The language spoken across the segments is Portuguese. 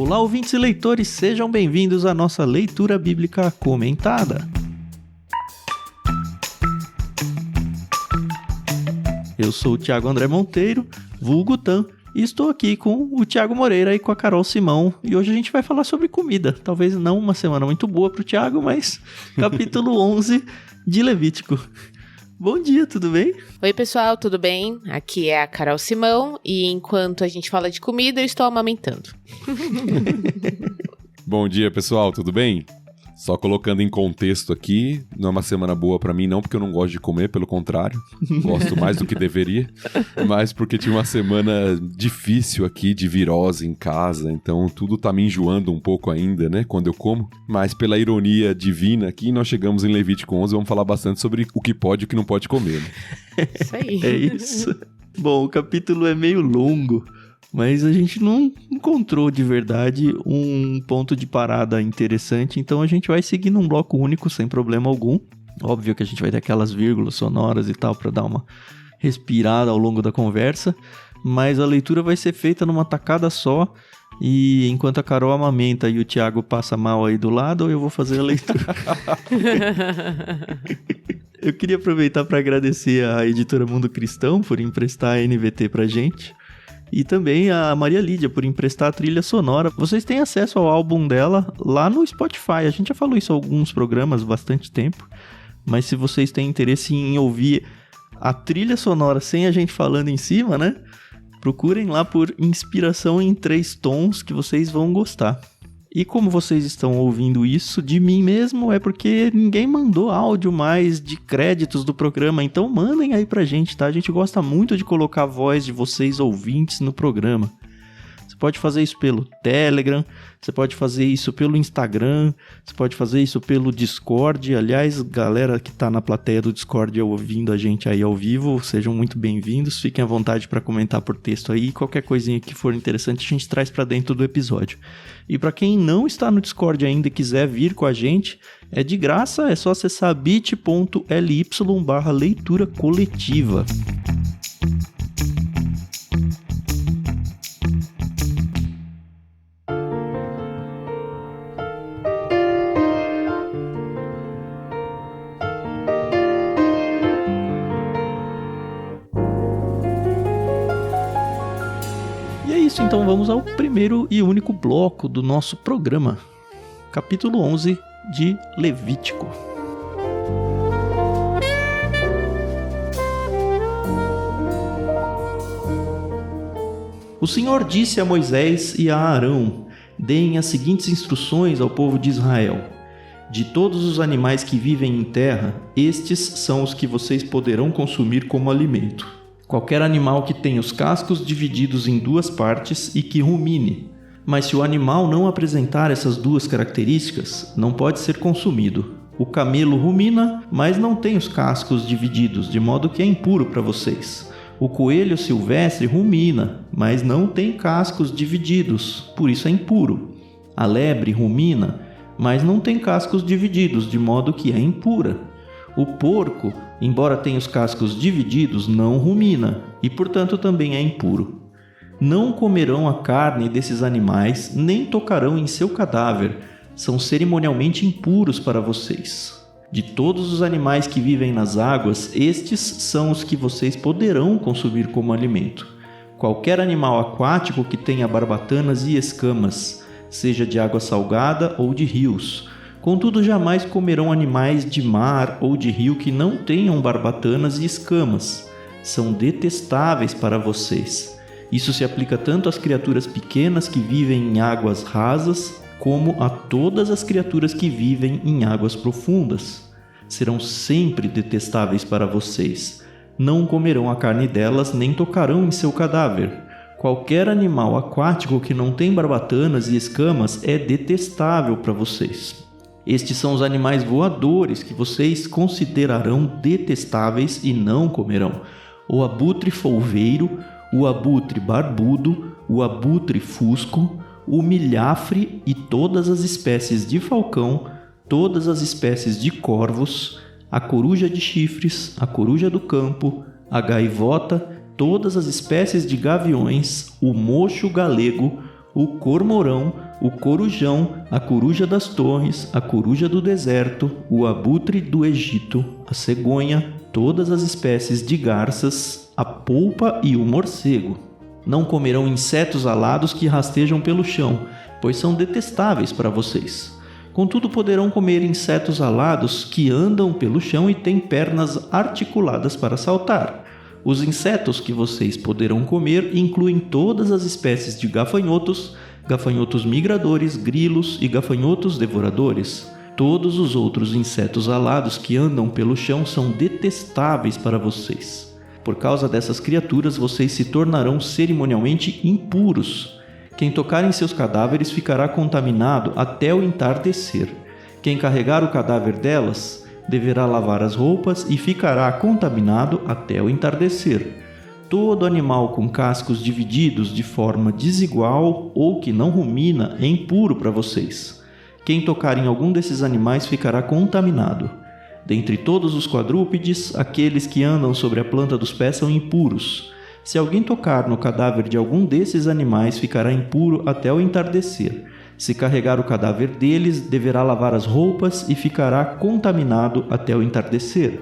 Olá, ouvintes e leitores, sejam bem-vindos à nossa leitura bíblica comentada. Eu sou o Thiago André Monteiro, vulgo Tan, e estou aqui com o Thiago Moreira e com a Carol Simão, e hoje a gente vai falar sobre comida. Talvez não uma semana muito boa para o Thiago, mas capítulo 11 de Levítico. Bom dia, tudo bem? Oi pessoal, tudo bem? Aqui é a Carol Simão e enquanto a gente fala de comida, eu estou amamentando. Bom dia pessoal, tudo bem? Só colocando em contexto aqui, não é uma semana boa pra mim não porque eu não gosto de comer, pelo contrário, gosto mais do que deveria, mas porque tinha uma semana difícil aqui de virose em casa, então tudo tá me enjoando um pouco ainda, né, quando eu como, mas pela ironia divina aqui, nós chegamos em Levítico 11, vamos falar bastante sobre o que pode e o que não pode comer, né? Isso aí. É isso. Bom, o capítulo é meio longo, mas a gente não encontrou de verdade um ponto de parada interessante, então a gente vai seguir num bloco único sem problema algum. Óbvio que a gente vai ter aquelas vírgulas sonoras e tal para dar uma respirada ao longo da conversa, mas a leitura vai ser feita numa tacada só, e enquanto a Carol amamenta e o Thiago passa mal aí do lado, eu vou fazer a leitura. Eu queria aproveitar para agradecer à editora Mundo Cristão por emprestar a NVT pra gente. E também a Maria Lídia por emprestar a trilha sonora. Vocês têm acesso ao álbum dela lá no Spotify. A gente já falou isso em alguns programas há bastante tempo. Mas se vocês têm interesse em ouvir a trilha sonora sem a gente falando em cima, né? Procurem lá por Inspiração em 3 Tons que vocês vão gostar. E como vocês estão ouvindo isso de mim mesmo, é porque ninguém mandou áudio mais de créditos do programa, então mandem aí pra gente, tá? A gente gosta muito de colocar a voz de vocês ouvintes no programa. Você pode fazer isso pelo Telegram, você pode fazer isso pelo Instagram, você pode fazer isso pelo Discord. Aliás, galera que tá na plateia do Discord ouvindo a gente aí ao vivo, sejam muito bem-vindos, fiquem à vontade para comentar por texto aí, qualquer coisinha que for interessante a gente traz para dentro do episódio. E para quem não está no Discord ainda e quiser vir com a gente, é de graça, é só acessar bit.ly/leitura coletiva. Então vamos ao primeiro e único bloco do nosso programa, capítulo 11 de Levítico. O Senhor disse a Moisés e a Arão: deem as seguintes instruções ao povo de Israel. De todos os animais que vivem em terra, estes são os que vocês poderão consumir como alimento. Qualquer animal que tenha os cascos divididos em 2 partes e que rumine. Mas se o animal não apresentar essas 2 características, não pode ser consumido. O camelo rumina, mas não tem os cascos divididos, de modo que é impuro para vocês. O coelho silvestre rumina, mas não tem cascos divididos, por isso é impuro. A lebre rumina, mas não tem cascos divididos, de modo que é impura. O porco, embora tenha os cascos divididos, não rumina, e portanto também é impuro. Não comerão a carne desses animais, nem tocarão em seu cadáver, são cerimonialmente impuros para vocês. De todos os animais que vivem nas águas, estes são os que vocês poderão consumir como alimento. Qualquer animal aquático que tenha barbatanas e escamas, seja de água salgada ou de rios. Contudo, jamais comerão animais de mar ou de rio que não tenham barbatanas e escamas. São detestáveis para vocês. Isso se aplica tanto às criaturas pequenas que vivem em águas rasas, como a todas as criaturas que vivem em águas profundas. Serão sempre detestáveis para vocês. Não comerão a carne delas, nem tocarão em seu cadáver. Qualquer animal aquático que não tem barbatanas e escamas é detestável para vocês. Estes são os animais voadores que vocês considerarão detestáveis e não comerão: o abutre folveiro, o abutre barbudo, o abutre fusco, o milhafre e todas as espécies de falcão, todas as espécies de corvos, a coruja de chifres, a coruja do campo, a gaivota, todas as espécies de gaviões, o mocho galego, o cormorão, o corujão, a coruja das torres, a coruja do deserto, o abutre do Egito, a cegonha, todas as espécies de garças, a polpa e o morcego. Não comerão insetos alados que rastejam pelo chão, pois são detestáveis para vocês. Contudo, poderão comer insetos alados que andam pelo chão e têm pernas articuladas para saltar. Os insetos que vocês poderão comer incluem todas as espécies de gafanhotos, gafanhotos migradores, grilos e gafanhotos devoradores. Todos os outros insetos alados que andam pelo chão são detestáveis para vocês. Por causa dessas criaturas, vocês se tornarão cerimonialmente impuros. Quem tocar em seus cadáveres ficará contaminado até o entardecer. Quem carregar o cadáver delas deverá lavar as roupas e ficará contaminado até o entardecer. Todo animal com cascos divididos de forma desigual ou que não rumina é impuro para vocês. Quem tocar em algum desses animais ficará contaminado. Dentre todos os quadrúpedes, aqueles que andam sobre a planta dos pés são impuros. Se alguém tocar no cadáver de algum desses animais, ficará impuro até o entardecer. Se carregar o cadáver deles, deverá lavar as roupas e ficará contaminado até o entardecer.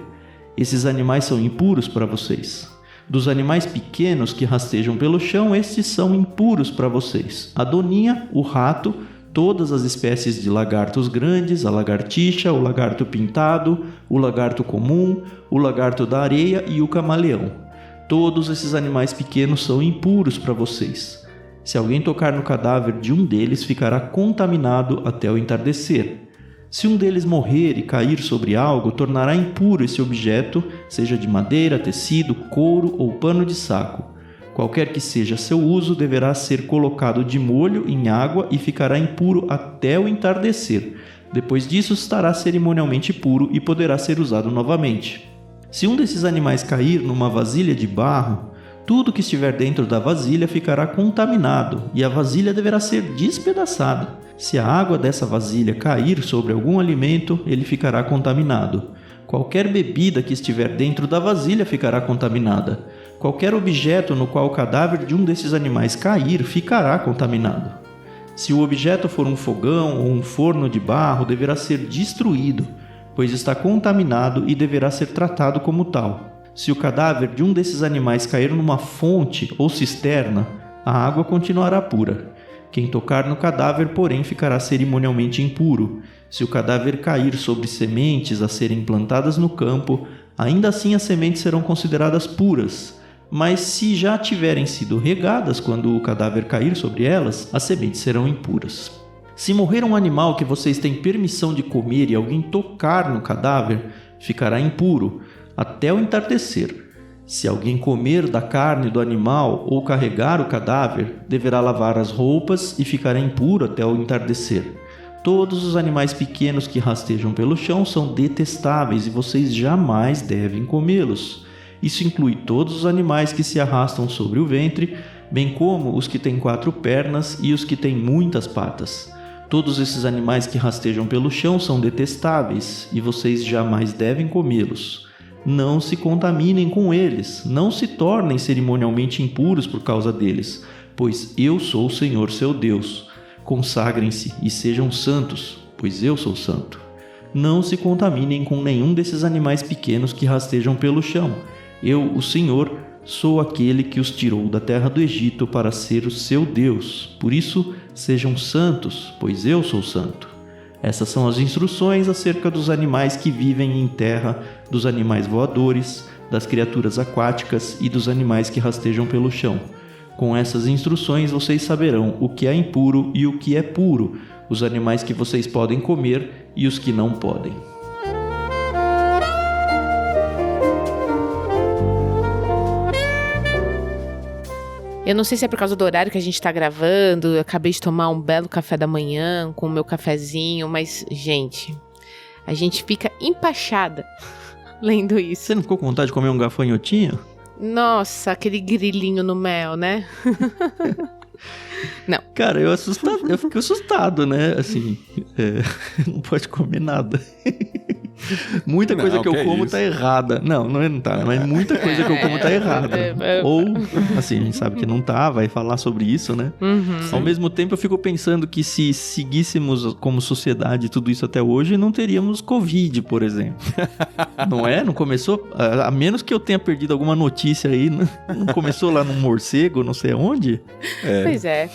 Esses animais são impuros para vocês. Dos animais pequenos que rastejam pelo chão, estes são impuros para vocês. A doninha, o rato, todas as espécies de lagartos grandes, a lagartixa, o lagarto pintado, o lagarto comum, o lagarto da areia e o camaleão. Todos esses animais pequenos são impuros para vocês. Se alguém tocar no cadáver de um deles, ficará contaminado até o entardecer. Se um deles morrer e cair sobre algo, tornará impuro esse objeto, seja de madeira, tecido, couro ou pano de saco. Qualquer que seja seu uso, deverá ser colocado de molho em água e ficará impuro até o entardecer. Depois disso, estará cerimonialmente puro e poderá ser usado novamente. Se um desses animais cair numa vasilha de barro, tudo que estiver dentro da vasilha ficará contaminado e a vasilha deverá ser despedaçada. Se a água dessa vasilha cair sobre algum alimento, ele ficará contaminado. Qualquer bebida que estiver dentro da vasilha ficará contaminada. Qualquer objeto no qual o cadáver de um desses animais cair ficará contaminado. Se o objeto for um fogão ou um forno de barro, deverá ser destruído, pois está contaminado e deverá ser tratado como tal. Se o cadáver de um desses animais cair numa fonte ou cisterna, a água continuará pura. Quem tocar no cadáver, porém, ficará cerimonialmente impuro. Se o cadáver cair sobre sementes a serem plantadas no campo, ainda assim as sementes serão consideradas puras. Mas se já tiverem sido regadas quando o cadáver cair sobre elas, as sementes serão impuras. Se morrer um animal que vocês têm permissão de comer e alguém tocar no cadáver, ficará impuro até o entardecer. Se alguém comer da carne do animal ou carregar o cadáver, deverá lavar as roupas e ficará impuro até o entardecer. Todos os animais pequenos que rastejam pelo chão são detestáveis e vocês jamais devem comê-los. Isso inclui todos os animais que se arrastam sobre o ventre, bem como os que têm 4 pernas e os que têm muitas patas. Todos esses animais que rastejam pelo chão são detestáveis e vocês jamais devem comê-los. Não se contaminem com eles, não se tornem cerimonialmente impuros por causa deles, pois eu sou o Senhor seu Deus. Consagrem-se e sejam santos, pois eu sou santo. Não se contaminem com nenhum desses animais pequenos que rastejam pelo chão. Eu, o Senhor, sou aquele que os tirou da terra do Egito para ser o seu Deus. Por isso, sejam santos, pois eu sou santo. Essas são as instruções acerca dos animais que vivem em terra, dos animais voadores, das criaturas aquáticas e dos animais que rastejam pelo chão. Com essas instruções vocês saberão o que é impuro e o que é puro, os animais que vocês podem comer e os que não podem. Eu não sei se é por causa do horário que a gente tá gravando, eu acabei de tomar um belo café da manhã com o meu cafezinho, mas, gente, a gente fica empachada lendo isso. Você não ficou com vontade de comer um gafanhotinho? Nossa, aquele grilinho no mel, né? Não. Cara, eu fiquei assustado, né? Assim, não pode comer nada. Muita coisa Não, que eu que como isso? tá errada. Não tá, mas muita coisa que eu como tá errada. Ou, assim, a gente sabe que não tá, vai falar sobre isso, né? Ao mesmo tempo, eu fico pensando que se seguíssemos como sociedade tudo isso até hoje, não teríamos Covid, por exemplo. Não é? Não começou? A menos que eu tenha perdido alguma notícia aí, não começou lá no morcego, não sei aonde? Pois é.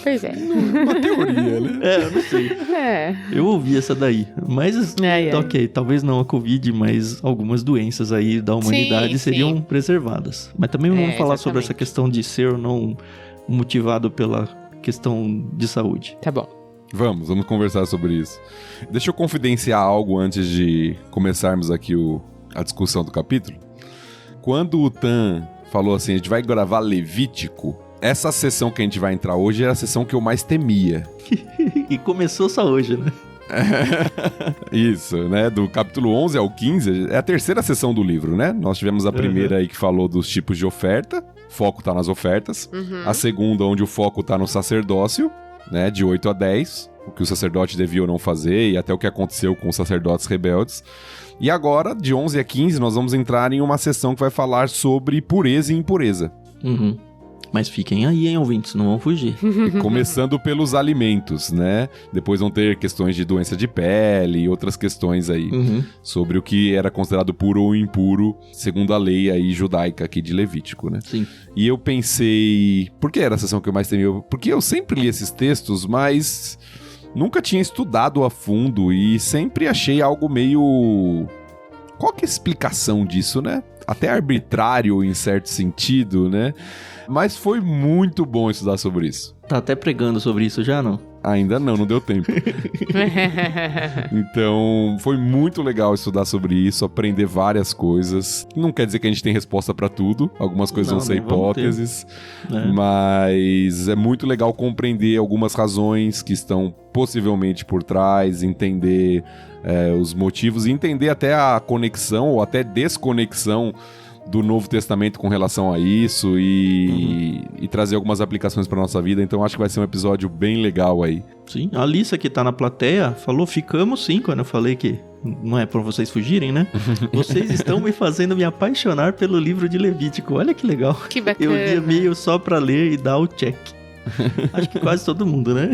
Uma teoria, né? Eu não sei. É. Eu ouvi essa daí. Mas, Ai, ai. ok, talvez não a Covid, mas algumas doenças aí da humanidade Sim, seriam sim. preservadas. Mas também vamos falar sobre exatamente. essa questão de ser ou não motivado pela questão de saúde. Tá bom. Vamos conversar sobre isso. Deixa eu confidenciar algo antes de começarmos aqui a discussão do capítulo. Quando o Tan falou assim, a gente vai gravar Levítico, essa sessão que a gente vai entrar hoje era a sessão que eu mais temia. E começou só hoje, né? Isso, né? Do capítulo 11 ao 15, é a terceira sessão do livro, né? Nós tivemos a primeira aí que falou dos tipos de oferta, foco tá nas ofertas. A segunda, onde o foco tá no sacerdócio, né? De 8 a 10, o que o sacerdote devia ou não fazer e até o que aconteceu com os sacerdotes rebeldes. E agora, de 11 a 15, nós vamos entrar em uma sessão que vai falar sobre pureza e impureza. Mas fiquem aí, hein, ouvintes, não vão fugir. E começando pelos alimentos, né? Depois vão ter questões de doença de pele e outras questões aí sobre o que era considerado puro ou impuro, segundo a lei aí judaica aqui de Levítico, né? Sim. E eu pensei... Por que era a sessão que eu mais temia? Porque eu sempre li esses textos, mas nunca tinha estudado a fundo e sempre achei algo meio... Qual que é a explicação disso, né? Até arbitrário em certo sentido, né? Mas foi muito bom estudar sobre isso. Tá até pregando sobre isso já, não? Ainda não deu tempo. Então, foi muito legal estudar sobre isso, aprender várias coisas. Não quer dizer que a gente tem resposta pra tudo. Algumas coisas vão ser nem vamos ter. hipóteses. Mas é muito legal compreender algumas razões que estão possivelmente por trás, entender os motivos e entender até a conexão ou até desconexão do Novo Testamento com relação a isso e trazer algumas aplicações para nossa vida. Então acho que vai ser um episódio bem legal aí. Sim, a Alissa que tá na plateia falou, ficamos sim, quando eu falei que não é pra vocês fugirem, né? Vocês estão me fazendo me apaixonar pelo livro de Levítico, olha que legal. Que bacana. Eu li meio só pra ler e dar o check. Acho que quase todo mundo, né?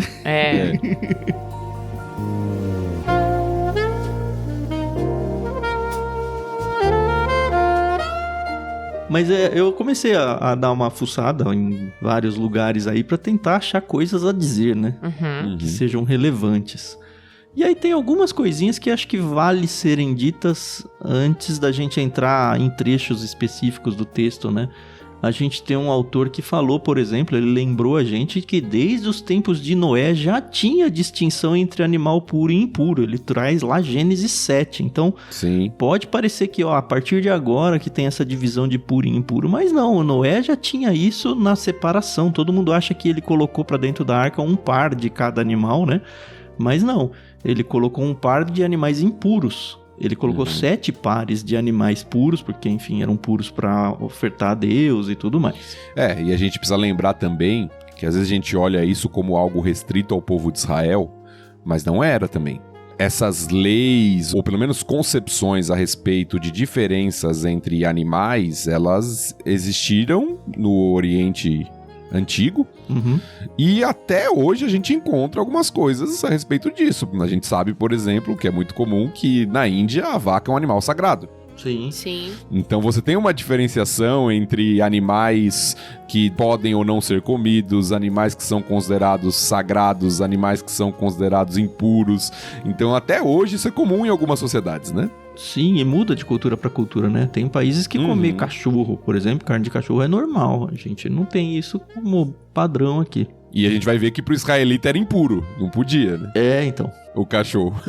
Mas eu comecei a dar uma fuçada em vários lugares aí pra tentar achar coisas a dizer, né? Que sejam relevantes. E aí tem algumas coisinhas que acho que vale serem ditas antes da gente entrar em trechos específicos do texto, né? A gente tem um autor que falou, por exemplo, ele lembrou a gente que desde os tempos de Noé já tinha distinção entre animal puro e impuro. Ele traz lá Gênesis 7. Então, Sim. Pode parecer que a partir de agora que tem essa divisão de puro e impuro, mas não, o Noé já tinha isso na separação. Todo mundo acha que ele colocou para dentro da arca um par de cada animal, né? Mas não, ele colocou um par de animais impuros. Ele colocou 7 pares de animais puros, porque, enfim, eram puros para ofertar a Deus e tudo mais. E a gente precisa lembrar também que às vezes a gente olha isso como algo restrito ao povo de Israel, mas não era também. Essas leis, ou pelo menos concepções a respeito de diferenças entre animais, elas existiram no Oriente Antigo, e até hoje a gente encontra algumas coisas a respeito disso. A gente sabe, por exemplo, que é muito comum que na Índia a vaca é um animal sagrado. Sim. Então você tem uma diferenciação entre animais que podem ou não ser comidos, animais que são considerados sagrados, animais que são considerados impuros. Então até hoje isso é comum em algumas sociedades, né? Sim, e muda de cultura para cultura, né? Tem países que comer cachorro, por exemplo, carne de cachorro é normal. A gente não tem isso como padrão aqui. E a gente vai ver que pro israelita era impuro, não podia, né? Então. O cachorro.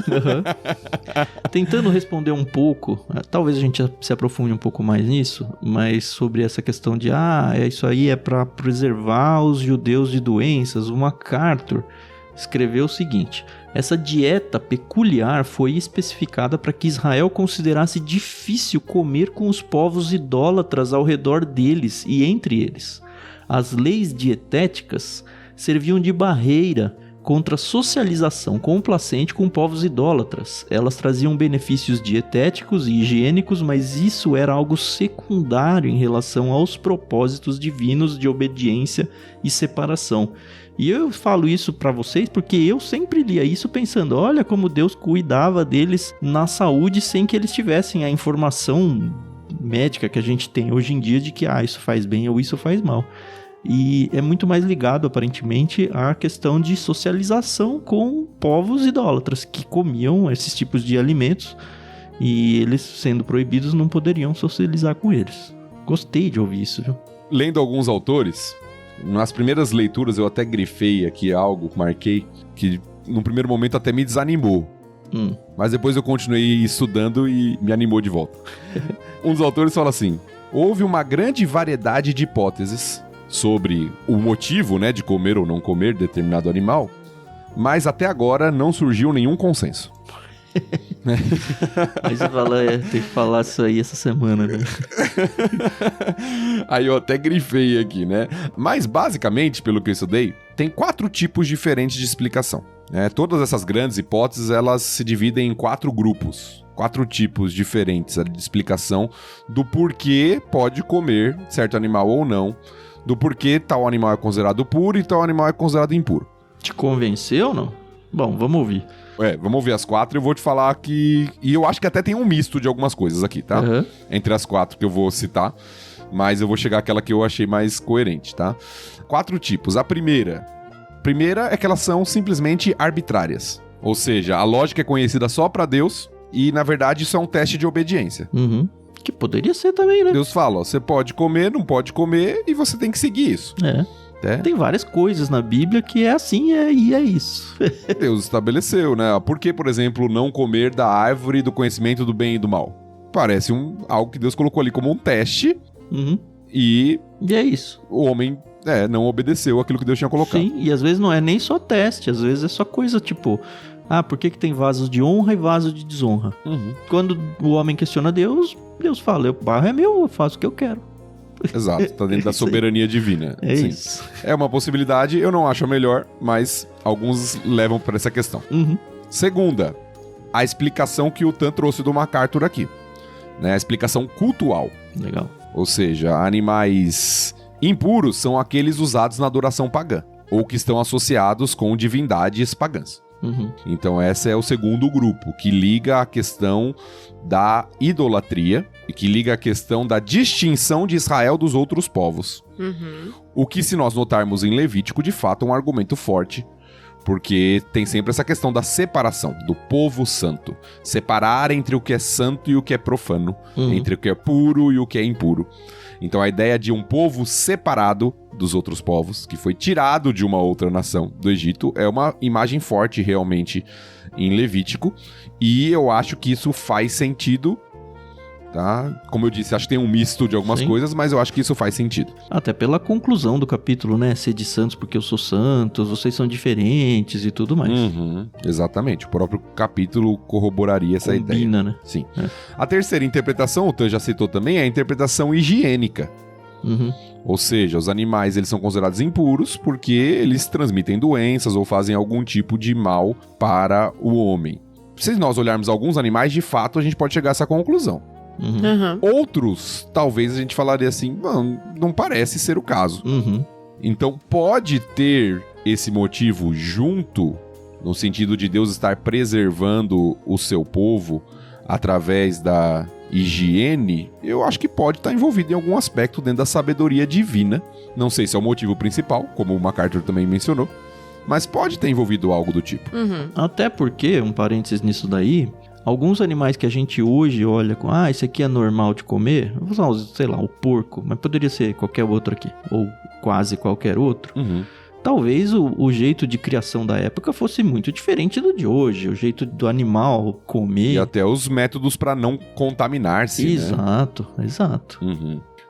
Tentando responder um pouco, talvez a gente se aprofunde um pouco mais nisso, mas sobre essa questão de, isso aí é para preservar os judeus de doenças. O MacArthur escreveu o seguinte: essa dieta peculiar foi especificada para que Israel considerasse difícil comer com os povos idólatras ao redor deles e entre eles. As leis dietéticas serviam de barreira contra a socialização complacente com povos idólatras. Elas traziam benefícios dietéticos e higiênicos, mas isso era algo secundário em relação aos propósitos divinos de obediência e separação. E eu falo isso pra vocês porque eu sempre lia isso pensando, olha como Deus cuidava deles na saúde sem que eles tivessem a informação médica que a gente tem hoje em dia de que isso faz bem ou isso faz mal. E é muito mais ligado, aparentemente, à questão de socialização com povos idólatras que comiam esses tipos de alimentos e eles, sendo proibidos, não poderiam socializar com eles. Gostei de ouvir isso, viu? Lendo alguns autores, nas primeiras leituras eu até grifei aqui algo, marquei, que no primeiro momento até me desanimou. Mas depois eu continuei estudando e me animou de volta. Um dos autores fala assim: houve uma grande variedade de hipóteses sobre o motivo, né, de comer ou não comer determinado animal, mas até agora não surgiu nenhum consenso. Aí você fala, tem que falar isso aí essa semana, né? Aí eu até grifei aqui, né? Mas basicamente, pelo que eu estudei, tem 4 tipos diferentes de explicação. Todas essas grandes hipóteses, elas se dividem em 4 grupos. 4 tipos diferentes de explicação do porquê pode comer certo animal ou não, do porquê tal animal é considerado puro e tal animal é considerado impuro. Te convenceu ou não? Bom, vamos ouvir. Vamos ouvir as 4 e eu vou te falar que... E eu acho que até tem um misto de algumas coisas aqui, tá? Uhum. Entre as 4 que eu vou citar, mas eu vou chegar àquela que eu achei mais coerente, tá? 4 tipos. A primeira é que elas são simplesmente arbitrárias. Ou seja, a lógica é conhecida só pra Deus e, na verdade, isso é um teste de obediência. Uhum. Que poderia ser também, né? Deus fala, você pode comer, não pode comer, e você tem que seguir isso. Tem várias coisas na Bíblia que é assim e é isso. Deus estabeleceu, né? Por que, por exemplo, não comer da árvore do conhecimento do bem e do mal? Parece algo que Deus colocou ali como um teste. Uhum. E é isso. O homem não obedeceu aquilo que Deus tinha colocado. Sim, e às vezes não é nem só teste, às vezes é só coisa tipo... por que tem vasos de honra e vasos de desonra? Uhum. Quando o homem questiona Deus, Deus fala, o barro é meu, eu faço o que eu quero. Exato, tá dentro da soberania divina. Sim. Isso. É uma possibilidade, eu não acho a melhor, mas alguns levam para essa questão. Uhum. Segunda, a explicação que o Tan trouxe do MacArthur aqui. A explicação cultual. Legal. Ou seja, animais impuros são aqueles usados na adoração pagã, ou que estão associados com divindades pagãs. Uhum. Então esse é o segundo grupo, que liga a questão da idolatria e que liga a questão da distinção de Israel dos outros povos. Uhum. O que, se nós notarmos em Levítico, de fato é um argumento forte, porque tem sempre essa questão da separação do povo santo. Separar entre o que é santo e o que é profano, entre o que é puro e o que é impuro. Então a ideia de um povo separado dos outros povos, que foi tirado de uma outra nação do Egito, é uma imagem forte realmente em Levítico, e eu acho que isso faz sentido, tá? Como eu disse, acho que tem um misto de algumas coisas, mas eu acho que isso faz sentido. Até pela conclusão do capítulo, né? Sede santos porque eu sou santos, vocês são diferentes e tudo mais. Exatamente, o próprio capítulo corroboraria essa ideia. Combina, né? Sim. A terceira interpretação, o Tan já citou também, é a interpretação higiênica. Ou seja, os animais eles são considerados impuros porque eles transmitem doenças ou fazem algum tipo de mal para o homem. Se nós olharmos alguns animais, de fato, a gente pode chegar a essa conclusão. Outros, talvez a gente falaria assim, não parece ser o caso. Então pode ter esse motivo junto, no sentido de Deus estar preservando o seu povo através da higiene, eu acho que pode estar envolvido em algum aspecto dentro da sabedoria divina. Não sei se é o motivo principal, como o MacArthur também mencionou, mas pode ter envolvido algo do tipo. Até porque, um parênteses nisso daí, alguns animais que a gente hoje olha com, esse aqui é normal de comer, vou usar, sei lá, o porco, mas poderia ser qualquer outro aqui, ou quase qualquer outro. Talvez o jeito de criação da época fosse muito diferente do de hoje, o jeito do animal comer. E até os métodos para não contaminar-se, Exato, né? Exato.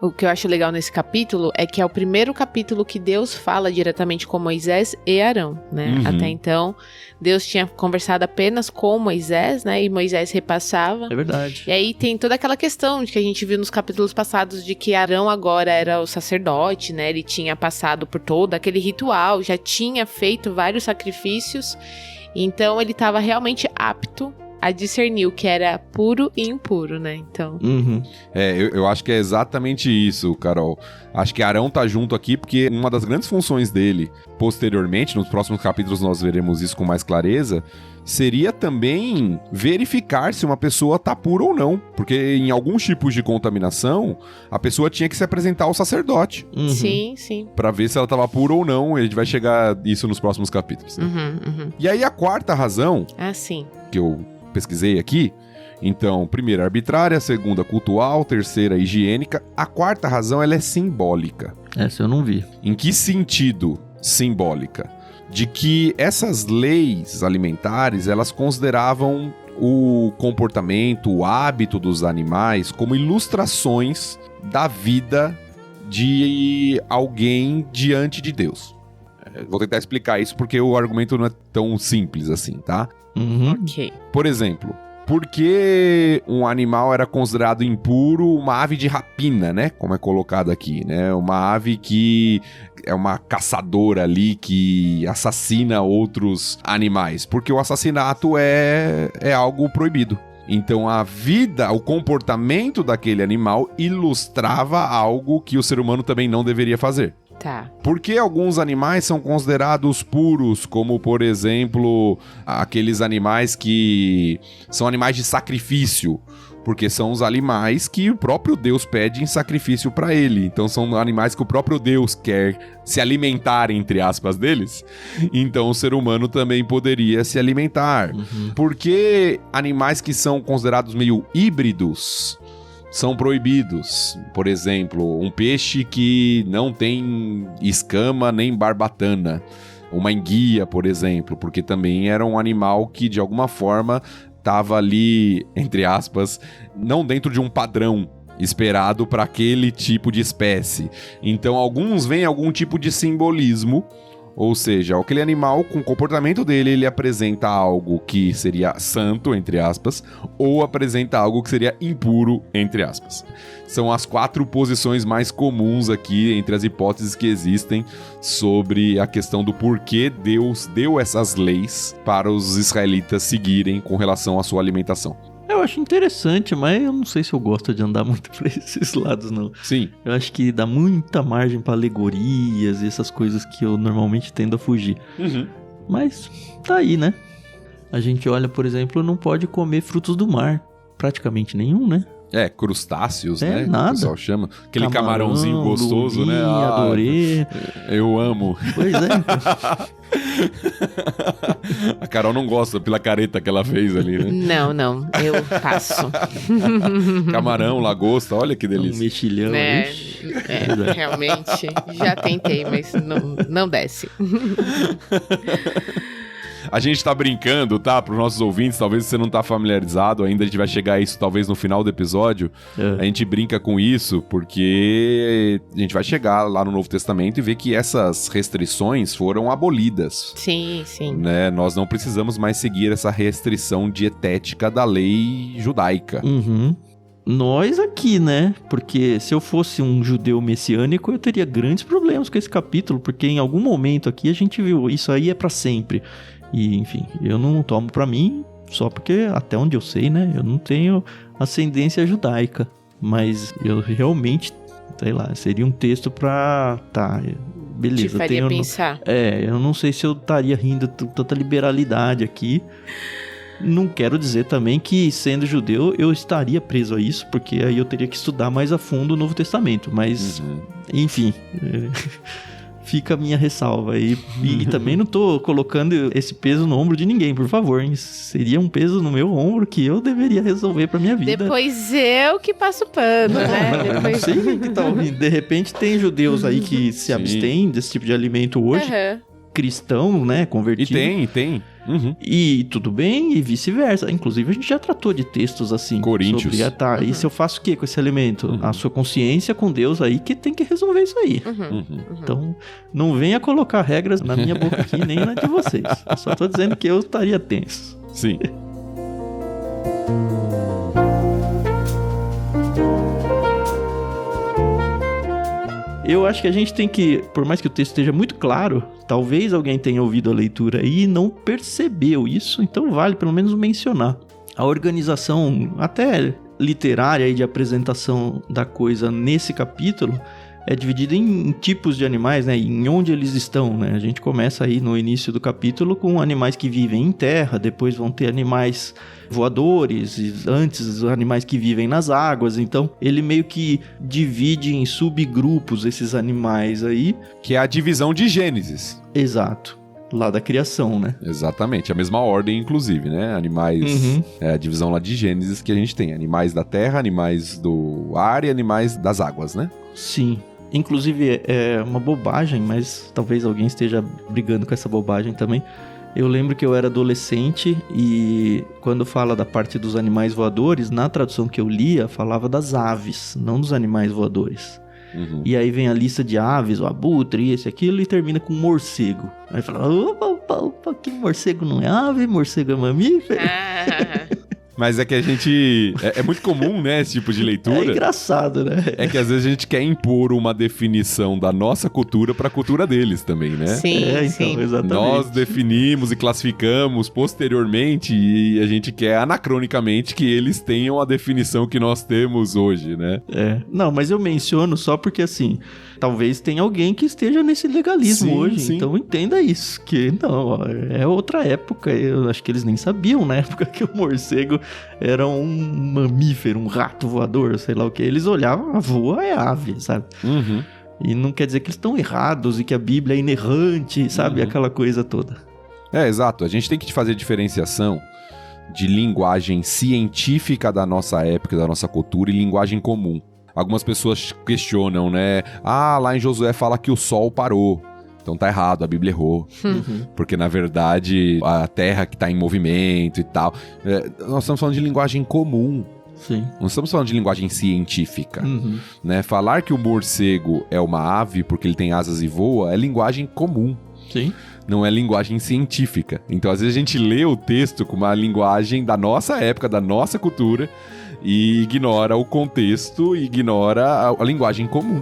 O que eu acho legal nesse capítulo é que é o primeiro capítulo que Deus fala diretamente com Moisés e Arão, né? Uhum. Até então, Deus tinha conversado apenas com Moisés, né? E Moisés repassava. É verdade. E aí tem toda aquela questão de que a gente viu nos capítulos passados de que Arão agora era o sacerdote, né? Ele tinha passado por todo aquele ritual, já tinha feito vários sacrifícios, então ele estava realmente apto a discernir o que era puro e impuro, né? Então... Uhum. Eu acho que é exatamente isso, Carol. Acho que Arão tá junto aqui porque uma das grandes funções dele, posteriormente, nos próximos capítulos nós veremos isso com mais clareza, seria também verificar se uma pessoa tá pura ou não. Porque em alguns tipos de contaminação, a pessoa tinha que se apresentar ao sacerdote. Uhum. Sim, sim. Pra ver se ela tava pura ou não. A gente vai chegar isso nos próximos capítulos. Né? Uhum. E aí a quarta razão, Ah, sim. que eu pesquisei aqui, então, primeira arbitrária, segunda cultural, terceira higiênica, a quarta razão ela é simbólica. Essa eu não vi. Em que sentido simbólica? De que essas leis alimentares, elas consideravam o comportamento, o hábito dos animais como ilustrações da vida de alguém diante de Deus. Vou tentar explicar isso porque o argumento não é tão simples assim, tá? Uhum. Ok. Por exemplo, por que um animal era considerado impuro, uma ave de rapina, né? Como é colocado aqui, né? Uma ave que é uma caçadora ali que assassina outros animais. Porque o assassinato é algo proibido. Então a vida, o comportamento daquele animal ilustrava algo que o ser humano também não deveria fazer. Tá. Por que alguns animais são considerados puros, como, por exemplo, aqueles animais que são animais de sacrifício? Porque são os animais que o próprio Deus pede em sacrifício para ele. Então são animais que o próprio Deus quer se alimentar, entre aspas, deles. Então o ser humano também poderia se alimentar. Uhum. Por que animais que são considerados meio híbridos são proibidos? Por exemplo, um peixe que não tem escama nem barbatana. Uma enguia, por exemplo, porque também era um animal que, de alguma forma, estava ali, entre aspas, não dentro de um padrão esperado para aquele tipo de espécie. Então, alguns veem algum tipo de simbolismo. Ou seja, aquele animal, com o comportamento dele, ele apresenta algo que seria santo, entre aspas, ou apresenta algo que seria impuro, entre aspas. São as 4 posições mais comuns aqui entre as hipóteses que existem sobre a questão do porquê Deus deu essas leis para os israelitas seguirem com relação à sua alimentação. Eu acho interessante, mas eu não sei se eu gosto de andar muito pra esses lados, não. Sim. Eu acho que dá muita margem pra alegorias e essas coisas que eu normalmente tendo a fugir. Uhum. Mas tá aí, né? A gente olha, por exemplo, não pode comer frutos do mar. Praticamente nenhum, né? Crustáceos, É, né? nada. Que o pessoal chama. Aquele camarãozinho gostoso, lumi, né? Adorei. Eu amo. Pois é. A Carol não gosta pela careta que ela fez ali, né? Não, eu passo. Camarão, lagosta, olha que Um delícia. mexilhão. É, ixi. realmente, já tentei, mas não desce. A gente tá brincando, tá? Para os nossos ouvintes, talvez você não tá familiarizado ainda, a gente vai chegar a isso talvez no final do episódio. A gente brinca com isso porque a gente vai chegar lá no Novo Testamento e ver que essas restrições foram abolidas. Sim, sim. Né? Nós não precisamos mais seguir essa restrição dietética da lei judaica. Uhum. Nós aqui, né? Porque se eu fosse um judeu messiânico, eu teria grandes problemas com esse capítulo, porque em algum momento aqui a gente viu, isso aí é pra sempre. E, enfim, eu não tomo pra mim, só porque, até onde eu sei, né? Eu não tenho ascendência judaica. Mas eu realmente, sei lá, seria um texto pra... Tá, beleza. Te faria pensar. Eu não sei se eu estaria rindo tanta liberalidade aqui. Não quero dizer também que, sendo judeu, eu estaria preso a isso, porque aí eu teria que estudar mais a fundo o Novo Testamento. Mas, enfim... Fica a minha ressalva aí. E também não tô colocando esse peso no ombro de ninguém, por favor, hein? Seria um peso no meu ombro que eu deveria resolver pra minha vida. Depois eu que passo pano, né? Eu não sei quem que tá ouvindo. De repente tem judeus aí que se Sim. abstêm desse tipo de alimento hoje. Uhum. Cristão, né? E Convertido. tem. Uhum. E tudo bem, e vice-versa. Inclusive, a gente já tratou de textos assim. Coríntios. Sobre, e se eu faço o que com esse alimento? A sua consciência com Deus aí que tem que resolver isso aí. Então, não venha colocar regras na minha boca aqui, nem na de vocês. Eu só tô dizendo que eu estaria tenso. Sim. Eu acho que a gente tem que, por mais que o texto esteja muito claro, talvez alguém tenha ouvido a leitura aí e não percebeu isso, então vale pelo menos mencionar. A organização, até literária e de apresentação da coisa nesse capítulo, é dividida em tipos de animais, né? Em onde eles estão, né? A gente começa aí no início do capítulo com animais que vivem em terra, depois vão ter animais voadores, e antes os animais que vivem nas águas. Então, ele meio que divide em subgrupos esses animais aí. Que é a divisão de Gênesis. Exato. Lá da criação, né? Exatamente, a mesma ordem, inclusive, né? Animais, é a divisão lá de Gênesis que a gente tem. Animais da terra, animais do ar e animais das águas, né? Sim. Inclusive, é uma bobagem, mas talvez alguém esteja brigando com essa bobagem também. Eu lembro que eu era adolescente e quando fala da parte dos animais voadores, na tradução que eu lia, falava das aves, não dos animais voadores. E aí vem a lista de aves, o abutre, esse, aquilo, e termina com morcego. Aí fala, opa, que morcego não é ave, morcego é mamífero. Mas é que a gente... É muito comum, né, esse tipo de leitura. É engraçado, né? É que às vezes a gente quer impor uma definição da nossa cultura para a cultura deles também, né? Sim, então, sim. Exatamente. Nós definimos e classificamos posteriormente e a gente quer anacronicamente que eles tenham a definição que nós temos hoje, né? Não, mas eu menciono só porque, assim, talvez tenha alguém que esteja nesse legalismo hoje, sim. Então entenda isso, que não, é outra época, eu acho que eles nem sabiam na época que o morcego era um mamífero, um rato voador, sei lá o que. Eles olhavam, a voa é ave, sabe? E não quer dizer que eles estão errados e que a Bíblia é inerrante, sabe? Aquela coisa toda. Exato. A gente tem que fazer diferenciação de linguagem científica da nossa época, da nossa cultura e linguagem comum. Algumas pessoas questionam, né? Lá em Josué fala que o sol parou. Então tá errado, a Bíblia errou. Porque, na verdade, a terra que tá em movimento e tal. Nós estamos falando de linguagem comum. Sim. Não estamos falando de linguagem científica. Né? Falar que o morcego é uma ave porque ele tem asas e voa é linguagem comum. Sim. Não é linguagem científica. Então, às vezes, a gente lê o texto com uma linguagem da nossa época, da nossa cultura, e ignora o contexto, e ignora a linguagem comum.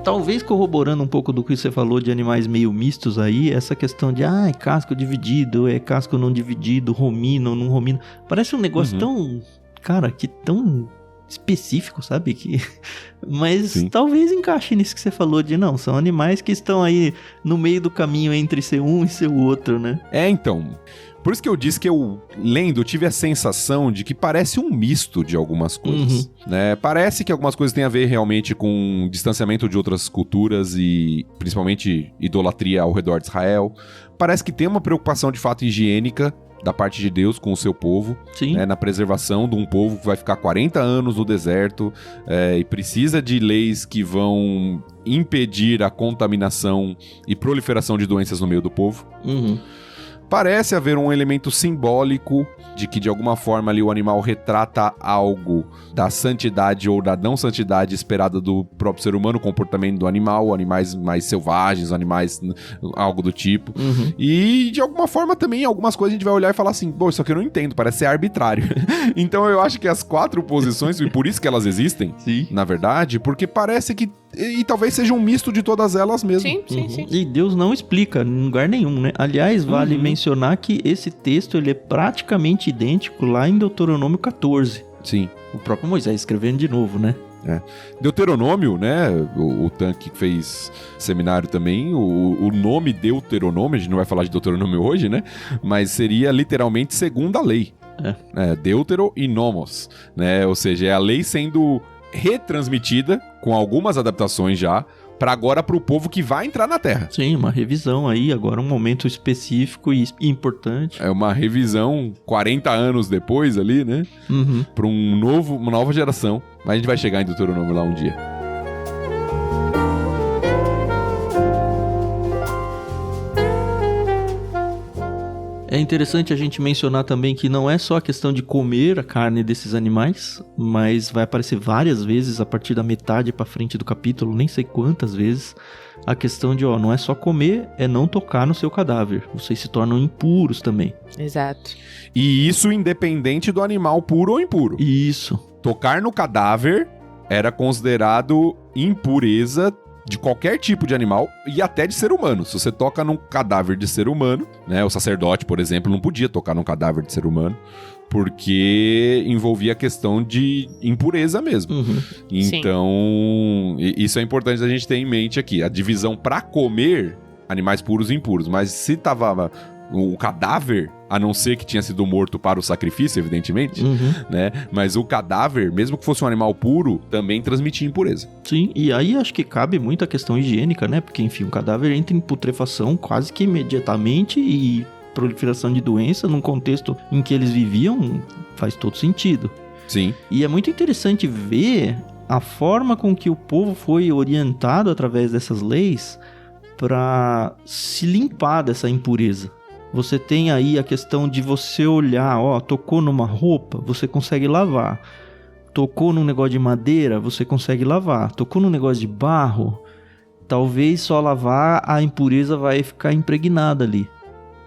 Talvez corroborando um pouco do que você falou de animais meio mistos aí, essa questão de, é casco dividido, é casco não dividido, romino, não romino. Parece um negócio tão, cara, que tão específico, sabe? Mas talvez encaixe nisso que você falou de, não, são animais que estão aí no meio do caminho entre ser um e ser o outro, né? Então... Por isso que eu disse que eu, lendo, tive a sensação de que parece um misto de algumas coisas, né? Parece que algumas coisas têm a ver realmente com distanciamento de outras culturas e principalmente idolatria ao redor de Israel. Parece que tem uma preocupação de fato higiênica da parte de Deus com o seu povo, né? Na preservação de um povo que vai ficar 40 anos no deserto e precisa de leis que vão impedir a contaminação e proliferação de doenças no meio do povo. Parece haver um elemento simbólico de que, de alguma forma, ali o animal retrata algo da santidade ou da não santidade esperada do próprio ser humano, o comportamento do animal, animais mais selvagens, animais, algo do tipo. E, de alguma forma, também, algumas coisas a gente vai olhar e falar assim, isso aqui eu não entendo, parece ser arbitrário. Então, eu acho que as 4 posições, e por isso que elas existem, na verdade, porque parece que e talvez seja um misto de todas elas mesmo. Sim. E Deus não explica em lugar nenhum, né? Aliás, vale mencionar que esse texto ele é praticamente idêntico lá em Deuteronômio 14. Sim. O próprio Moisés escrevendo de novo, né? Deuteronômio, né? O Tanque fez seminário também. O nome Deuteronômio, a gente não vai falar de Deuteronômio hoje, né? Mas seria literalmente segunda lei. Deutero e nomos, né? Ou seja, é a lei sendo retransmitida com algumas adaptações já para agora para o povo que vai entrar na Terra. Sim, uma revisão aí, agora um momento específico e importante. É uma revisão 40 anos depois ali, né? Para uma nova geração. Mas a gente vai chegar em Deuteronômio lá um dia. É interessante a gente mencionar também que não é só a questão de comer a carne desses animais, mas vai aparecer várias vezes a partir da metade pra frente do capítulo, nem sei quantas vezes, a questão de, não é só comer, é não tocar no seu cadáver. Vocês se tornam impuros também. Exato. E isso independente do animal puro ou impuro. Isso. Tocar no cadáver era considerado impureza de qualquer tipo de animal e até de ser humano. Se você toca num cadáver de ser humano, né? O sacerdote, por exemplo, não podia tocar num cadáver de ser humano, porque envolvia a questão de impureza mesmo. Uhum. Então, isso é importante a gente ter em mente aqui. A divisão para comer animais puros e impuros. Mas se tava o cadáver, a não ser que tinha sido morto para o sacrifício, evidentemente, né? Mas o cadáver, mesmo que fosse um animal puro, também transmitia impureza. Sim, e aí acho que cabe muito a questão higiênica, né? Porque, enfim, o cadáver entra em putrefação quase que imediatamente e proliferação de doença num contexto em que eles viviam faz todo sentido. Sim. E é muito interessante ver a forma com que o povo foi orientado através dessas leis para se limpar dessa impureza. Você tem aí a questão de você olhar, tocou numa roupa, você consegue lavar. Tocou num negócio de madeira, você consegue lavar. Tocou num negócio de barro, talvez só lavar, a impureza vai ficar impregnada ali.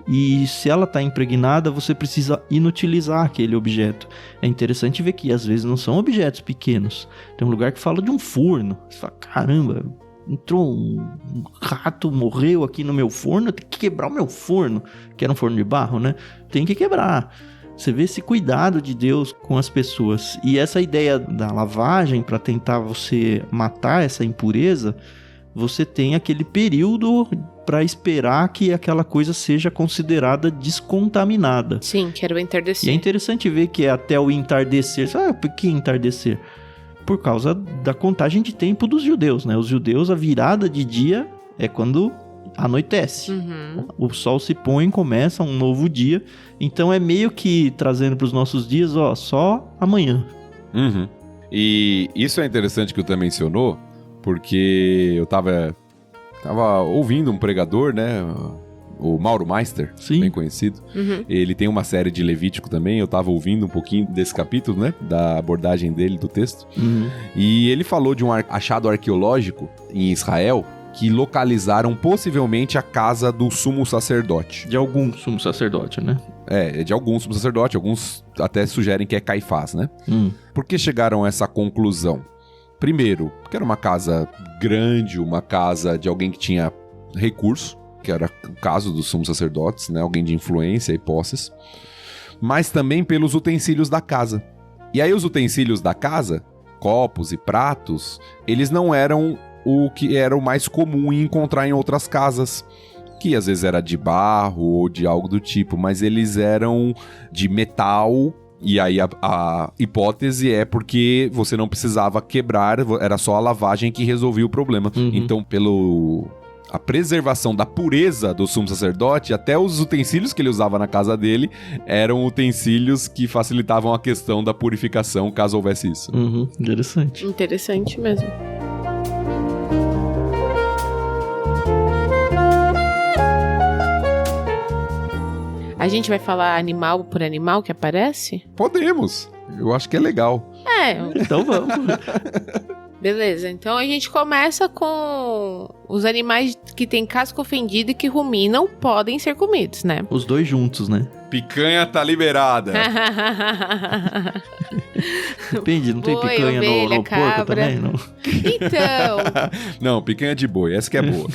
E se ela está impregnada, você precisa inutilizar aquele objeto. É interessante ver que às vezes não são objetos pequenos. Tem um lugar que fala de um forno. Você fala, caramba, entrou um rato, morreu aqui no meu forno, eu tenho que quebrar o meu forno, que era um forno de barro, né? Tem que quebrar. Você vê esse cuidado de Deus com as pessoas. E essa ideia da lavagem para tentar você matar essa impureza, você tem aquele período para esperar que aquela coisa seja considerada descontaminada. Sim, que era o entardecer. E é interessante ver que é até o entardecer. Por que entardecer? Por causa da contagem de tempo dos judeus, né? Os judeus, a virada de dia é quando anoitece. O sol se põe, começa um novo dia. Então é meio que trazendo para os nossos dias, só amanhã. E isso é interessante que o Tan mencionou, porque eu tava ouvindo um pregador, né? O Mauro Meister, Sim. Bem conhecido. Ele tem uma série de Levítico também. Eu tava ouvindo um pouquinho desse capítulo, né? Da abordagem dele, do texto. E ele falou de um achado arqueológico em Israel que localizaram possivelmente a casa do sumo sacerdote. De algum sumo sacerdote, né? É de algum sumo sacerdote. Alguns até sugerem que é Caifás, né? Por que chegaram a essa conclusão? Primeiro, porque era uma casa grande, uma casa de alguém que tinha recurso, que era o caso dos sumos sacerdotes, né? Alguém de influência e posses. Mas também pelos utensílios da casa. E aí os utensílios da casa, copos e pratos, eles não eram o que era o mais comum em encontrar em outras casas, que às vezes era de barro ou de algo do tipo, mas eles eram de metal. E aí a hipótese é porque você não precisava quebrar, era só a lavagem que resolvia o problema. Então, a preservação da pureza do sumo sacerdote, até os utensílios que ele usava na casa dele eram utensílios que facilitavam a questão da purificação, caso houvesse isso. Interessante. Interessante mesmo. A gente vai falar animal por animal que aparece? Podemos. Eu acho que é legal. Então vamos. Beleza, então a gente começa com os animais que têm casco ofendido e que ruminam podem ser comidos, né? Os dois juntos, né? Picanha tá liberada. Depende, não tem Boi, picanha ovelha, no cabra. porco também, não? Então... Não, picanha de boi, essa que é boa.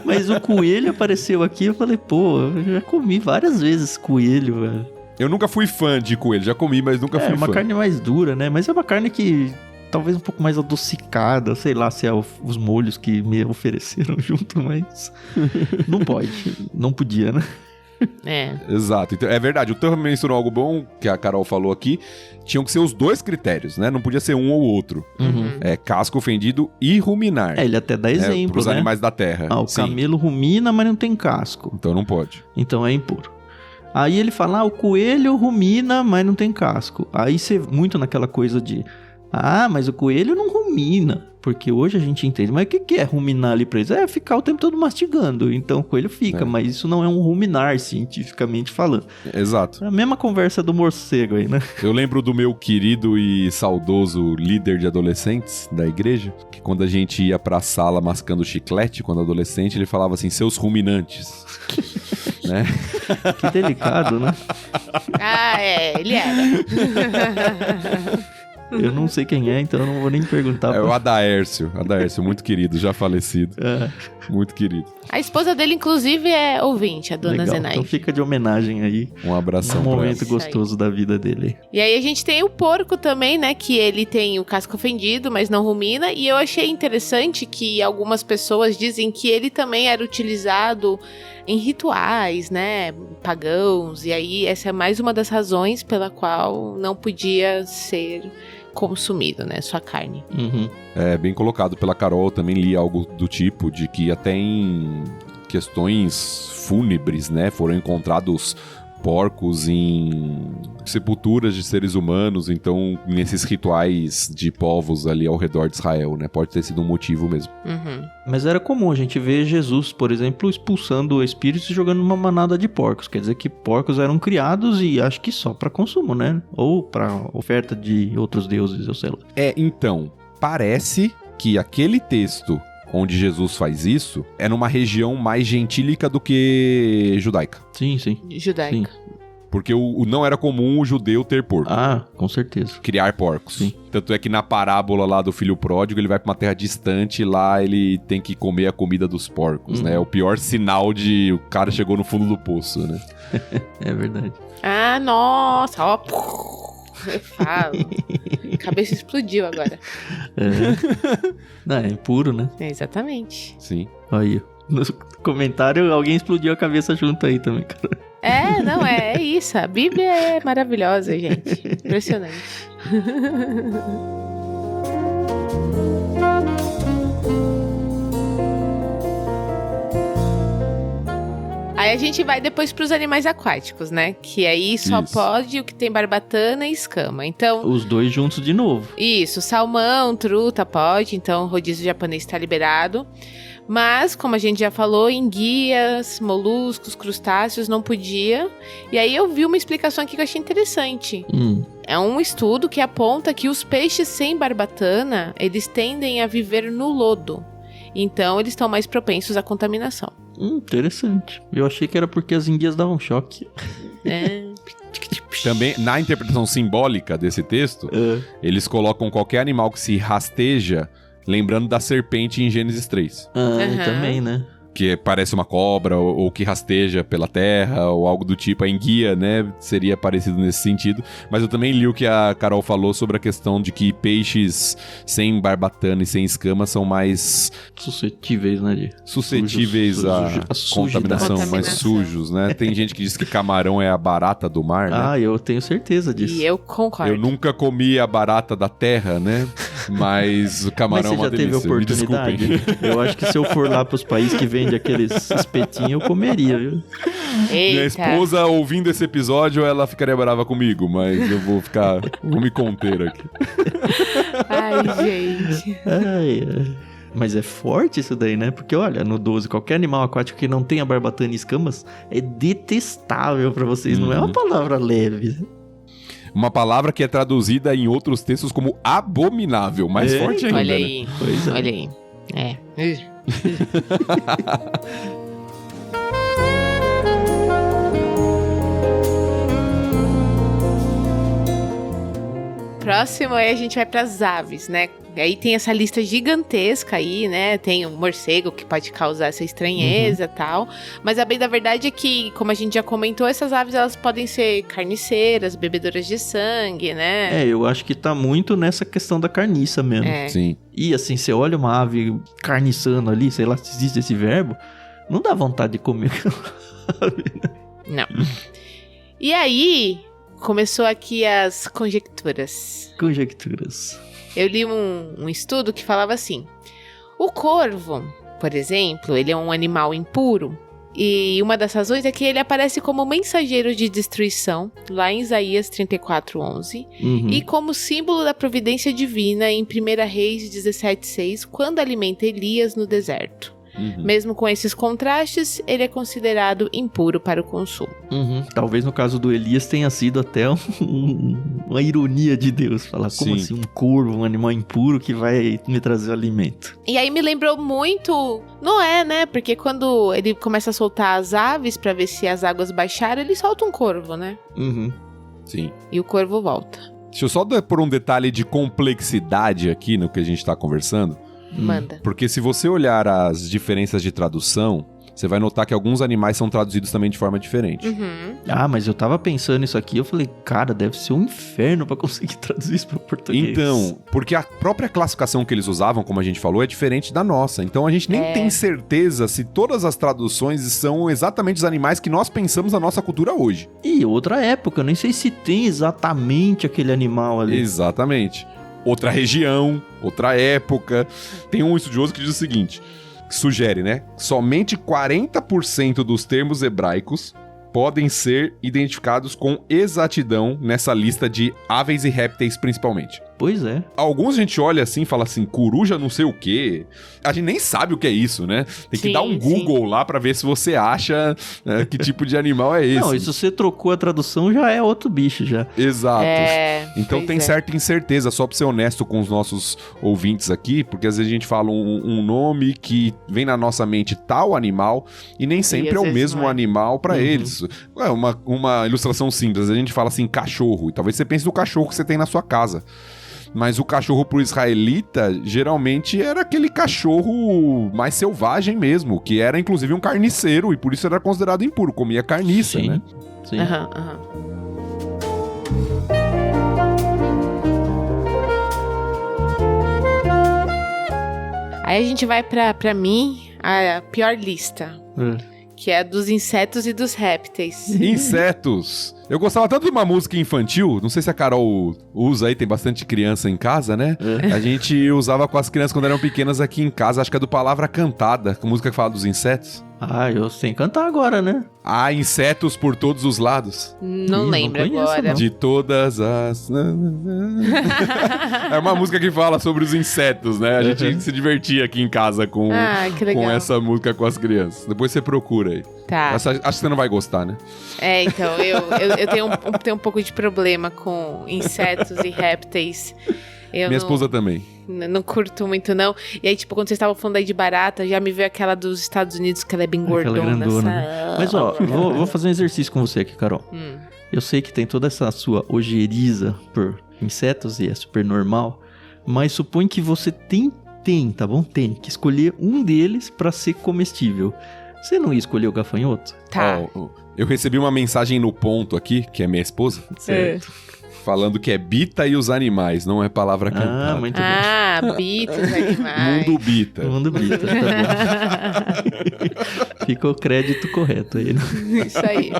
Mas o coelho apareceu aqui, eu falei, eu já comi várias vezes coelho, velho. Eu nunca fui fã de coelho, já comi, mas nunca fui fã. É uma carne mais dura, né? Mas é uma carne que talvez um pouco mais adocicada, sei lá se é os molhos que me ofereceram junto, mas não podia, né? Exato, então, é verdade, o Tan mencionou algo bom, que a Carol falou aqui, tinham que ser os dois critérios, né? Não podia ser um ou outro. Casco ofendido e ruminar. Ele até dá exemplo, pros animais da terra. O camelo rumina, mas não tem casco. Então não pode. Então é impuro. Aí ele fala, o coelho rumina, mas não tem casco. Aí você, muito naquela coisa de Ah, mas o coelho não rumina. Porque hoje a gente entende. Mas o que é ruminar ali pra eles? É ficar o tempo todo mastigando. Então o coelho fica, mas isso não é um ruminar, cientificamente falando. Exato. É a mesma conversa do morcego aí, né? Eu lembro do meu querido e saudoso líder de adolescentes da igreja, que quando a gente ia pra sala mascando chiclete, quando adolescente, ele falava assim, seus ruminantes. Né? Que delicado, né? Ah, ele era. Eu não sei quem é, então eu não vou nem perguntar. É o Adaércio, muito querido, já falecido. É. Muito querido. A esposa dele, inclusive, é ouvinte, a dona Legal. Zenaide. Então fica de homenagem aí. Um abração Um pra momento ela. gostoso da vida dele. E aí a gente tem o porco também, né? Que ele tem o casco fendido, mas não rumina. E eu achei interessante que algumas pessoas dizem que ele também era utilizado em rituais, né? Pagãos. E aí essa é mais uma das razões pela qual não podia ser consumido, né? Sua carne. Uhum. É, bem colocado pela Carol, também li algo do tipo, de que até em questões fúnebres, né, foram encontrados porcos em sepulturas de seres humanos, então nesses rituais de povos ali ao redor de Israel, né, pode ter sido um motivo mesmo. Uhum. Mas era comum a gente ver Jesus, por exemplo, expulsando espíritos e jogando uma manada de porcos. Quer dizer que porcos eram criados e acho que só para consumo, né? Ou para oferta de outros deuses, eu sei lá. Então, parece que aquele texto onde Jesus faz isso é numa região mais gentílica do que judaica. Sim, sim. Judaica. Sim. Porque não era comum o judeu ter porco. Ah, com certeza. Criar porcos. Sim. Tanto é que na parábola lá do filho pródigo, ele vai pra uma terra distante e lá ele tem que comer a comida dos porcos, né? É o pior sinal de o cara chegou no fundo do poço, né? É verdade. Ah, nossa, ó. Eu falo. Cabeça explodiu agora. Não, é impuro, né? É, exatamente. Sim. Aí, no comentário, alguém explodiu a cabeça junto aí também, cara. É, não, é isso. A Bíblia é maravilhosa, gente. Impressionante. Aí a gente vai depois pros animais aquáticos, né? Que aí só Isso. pode o que tem barbatana e escama. Então, Os dois juntos de novo. isso, salmão, truta pode, então rodízio japonês está liberado. Mas, como a gente já falou, enguias, moluscos, crustáceos não podia. E aí eu vi uma explicação aqui que eu achei interessante. É um estudo que aponta que os peixes sem barbatana, eles tendem a viver no lodo. Então, eles estão mais propensos à contaminação. Interessante. Eu achei que era porque as enguias davam choque. É. Também, na interpretação simbólica desse texto, eles colocam qualquer animal que se rasteja, lembrando da serpente em Gênesis 3. Aham. Também, né? Que parece uma cobra, ou que rasteja pela terra, ou algo do tipo. A enguia, né, seria parecido nesse sentido. Mas eu também li o que a Carol falou sobre a questão de que peixes sem barbatana e sem escama são mais Suscetíveis, né? suscetíveis à contaminação, mais Contaminação. sujos, né? Tem gente que diz que camarão é a barata do mar, né? Ah, eu tenho certeza disso. E eu concordo. Eu nunca comi a barata da terra, né? Mas o Mas camarão você é uma já teve delícia. Me oportunidade? desculpem. Eu acho que se eu for lá pros países que vendem aqueles espetinhos, eu comeria, viu? Eita. Minha esposa, ouvindo esse episódio, ela ficaria brava comigo, mas eu vou me conter aqui. Ai, gente. Ai. Mas é forte isso daí, né? Porque, olha, no 12, qualquer animal aquático que não tenha barbatana e escamas é detestável pra vocês. Não é uma palavra leve. Uma palavra que é traduzida em outros textos como abominável, mais É, forte ainda. Olha né? aí. Pois é. Olha aí. É. Próximo aí a gente vai para as aves, né? Aí tem essa lista gigantesca aí, né? Tem o morcego que pode causar essa estranheza e tal. Mas a bem da verdade é que, como a gente já comentou, essas aves elas podem ser carniceiras, bebedoras de sangue, né? É, eu acho que tá muito nessa questão da carniça mesmo. É. Sim. E assim, você olha uma ave carniçando ali, sei lá se existe esse verbo, não dá vontade de comer aquela ave. Não. E aí, começou aqui as conjecturas. Conjecturas. Eu li um estudo que falava assim: o corvo, por exemplo, ele é um animal impuro, E uma das razões é que ele aparece como mensageiro de destruição, lá em Isaías 34:11, e como símbolo da providência divina em 1 Reis 17:6, quando alimenta Elias no deserto. Mesmo com esses contrastes, ele é considerado impuro para o consumo. Talvez no caso do Elias tenha sido até uma ironia de Deus. Falar, como assim um corvo, um animal impuro que vai me trazer o alimento? E aí me lembrou muito Noé, né? Porque quando ele começa a soltar as aves para ver se as águas baixaram, ele solta um corvo, né? Sim. E o corvo volta. Deixa eu só dar por um detalhe de complexidade aqui no que a gente tá conversando. Manda. Porque se você olhar as diferenças de tradução, você vai notar que alguns animais são traduzidos também de forma diferente. Ah, mas eu tava pensando isso aqui, eu falei, cara, deve ser um inferno pra conseguir traduzir isso pra português. Então, porque a própria classificação que eles usavam, como a gente falou, é diferente da nossa. Então a gente nem tem certeza se todas as traduções são exatamente os animais que nós pensamos na nossa cultura hoje. E outra época, eu nem sei se tem exatamente aquele animal ali. Exatamente. Outra região, outra época. Tem um estudioso que diz o seguinte, que sugere, né? Somente 40% dos termos hebraicos podem ser identificados com exatidão nessa lista de aves e répteis, principalmente. Pois é. Alguns a gente olha assim e fala assim, coruja não sei o quê. A gente nem sabe o que é isso, né? Tem que dar um Google lá pra ver se você acha que tipo de animal é esse. Não, e se você trocou a tradução, já é outro bicho, já. Exato. Então tem certa incerteza, só pra ser honesto com os nossos ouvintes aqui, porque às vezes a gente fala um nome que vem na nossa mente tal animal, e nem sempre é o mesmo animal pra eles. É uma ilustração simples, a gente fala assim, cachorro, e talvez você pense no cachorro que você tem na sua casa. Mas o cachorro pro israelita, geralmente era aquele cachorro mais selvagem mesmo, que era inclusive um carniceiro, e por isso era considerado impuro, comia carniça, né? Sim. Aí a gente vai pra mim, a pior lista. Que é a dos insetos e dos répteis. Insetos! Eu gostava tanto de uma música infantil, não sei se a Carol usa aí, tem bastante criança em casa, né? A gente usava com as crianças quando eram pequenas aqui em casa, acho que é do Palavra Cantada, a música que fala dos insetos. Ah, eu sei cantar agora, né? Há insetos por todos os lados. Não lembro agora. De todas as... É uma música que fala sobre os insetos, né? A gente se divertia aqui em casa com essa música com as crianças. Depois você procura aí. Tá. Acho que você não vai gostar, né? Então, eu tenho um pouco de problema com insetos e répteis. Minha esposa também. Não curto muito, não. E aí, tipo, quando vocês estavam falando aí de barata, já me veio aquela dos Estados Unidos, que ela é bem gordona. Né? Mas, ó, vou fazer um exercício com você aqui, Carol. Eu sei que tem toda essa sua ojeriza por insetos e é super normal, mas supõe que você tem, tá bom? Tem que escolher um deles pra ser comestível. Você não ia escolher o gafanhoto? Tá. Eu recebi uma mensagem no ponto aqui, que é minha esposa. Certo. Falando que é Bita e os animais, não é palavra cantada. Muito bem. Bita e os animais. Mundo Bita. Mundo Bita, tá bom. Ficou crédito correto aí, né? Isso aí.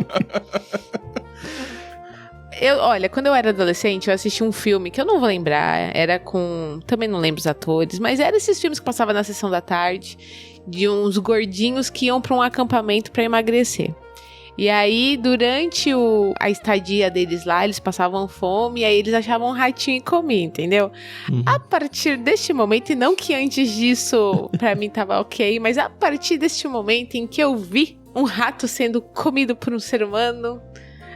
Olha, quando eu era adolescente, eu assisti um filme que eu não vou lembrar, era com... Também não lembro os atores, mas era esses filmes que passavam na sessão da tarde, de uns gordinhos que iam pra um acampamento pra emagrecer. E aí, durante a estadia deles lá, eles passavam fome, e aí eles achavam um ratinho e comiam, entendeu? A partir deste momento, e não que antes disso pra mim tava ok, mas a partir deste momento em que eu vi um rato sendo comido por um ser humano,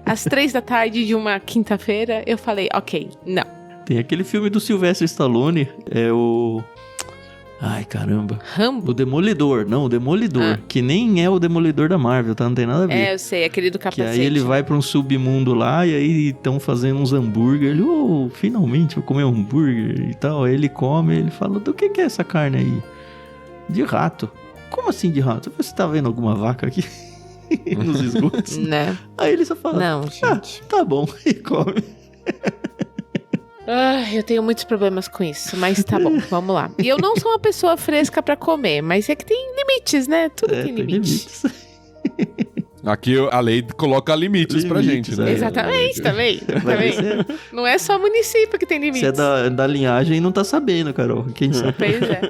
às 3 da tarde de uma quinta-feira, eu falei, ok, não. Tem aquele filme do Sylvester Stallone, é o... Ai, caramba. Rambo? O Demolidor, não, o Demolidor. Que nem é o Demolidor da Marvel, tá? Não tem nada a ver. Eu sei, aquele do capacete. Que aí ele vai pra um submundo lá e aí estão fazendo uns hambúrguer. Ele, finalmente vou comer um hambúrguer e tal. Aí ele come e ele fala, do que é essa carne aí? De rato. Como assim de rato? Você tá vendo alguma vaca aqui? Nos esgotos? Né? Aí ele só fala, não, gente. Tá bom, e come. Eu tenho muitos problemas com isso, mas tá bom, vamos lá. E eu não sou uma pessoa fresca pra comer, mas é que tem limites, né? Tudo tem limites. Aqui a lei coloca limites pra gente, né? Exatamente, também. Não é só município que tem limites. Você é da linhagem e não tá sabendo, Carol. Quem sabe? Pois é.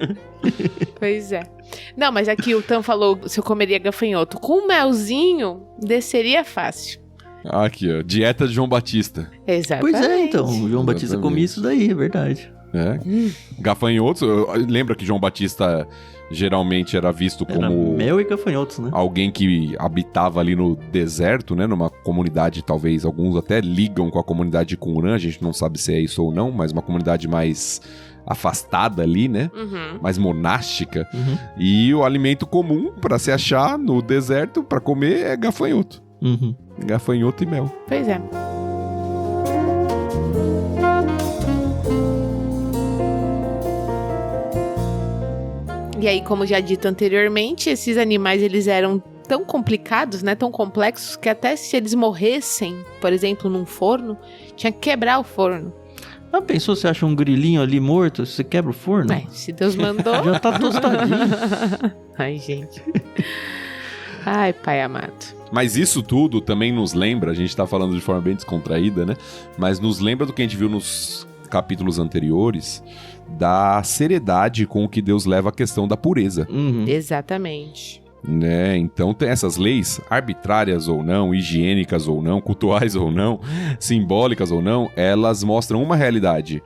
Pois é. Não, mas aqui o Tam falou se eu comeria gafanhoto. Com melzinho, desceria fácil. Aqui, ó. Dieta de João Batista. Exatamente. Pois é, então. O João Batista comia isso daí, é verdade. É. Gafanhotos. Lembra que João Batista geralmente era visto Era como mel e gafanhotos, né? alguém que habitava ali no deserto, né? Numa comunidade, talvez, alguns até ligam com a comunidade de Qumran, a gente não sabe se é isso ou não, mas uma comunidade mais afastada ali, né? Uhum. Mais monástica. Uhum. E o alimento comum pra se achar no deserto, pra comer, é gafanhoto. Uhum. Gafanhoto e mel. Pois é. E aí, como já dito anteriormente, esses animais eles eram tão complicados, né, tão complexos, que até se eles morressem, por exemplo, num forno, tinha que quebrar o forno. Ah, pensou, você acha um grilinho ali morto, você quebra o forno? É, se Deus mandou... Já tá tostadinho. Ai, gente. Ai, pai amado. Mas isso tudo também nos lembra, a gente tá falando de forma bem descontraída, né? Mas nos lembra do que a gente viu nos capítulos anteriores, da seriedade com que Deus leva a questão da pureza. Uhum. Exatamente. Né? Então tem essas leis, arbitrárias ou não, higiênicas ou não, cultuais ou não, simbólicas ou não, elas mostram uma realidade.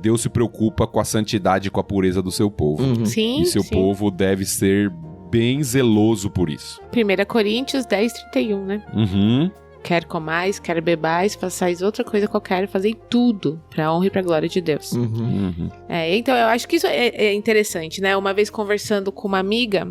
Deus se preocupa com a santidade e com a pureza do seu povo. Uhum. Sim, E seu sim. povo deve ser bem zeloso por isso. 1 Coríntios 10:31, né? Uhum. Quer comais, quer bebais, façais outra coisa qualquer, fazei tudo pra honra e pra glória de Deus. Uhum. Uhum. Então eu acho que isso é interessante, né? Uma vez conversando com uma amiga,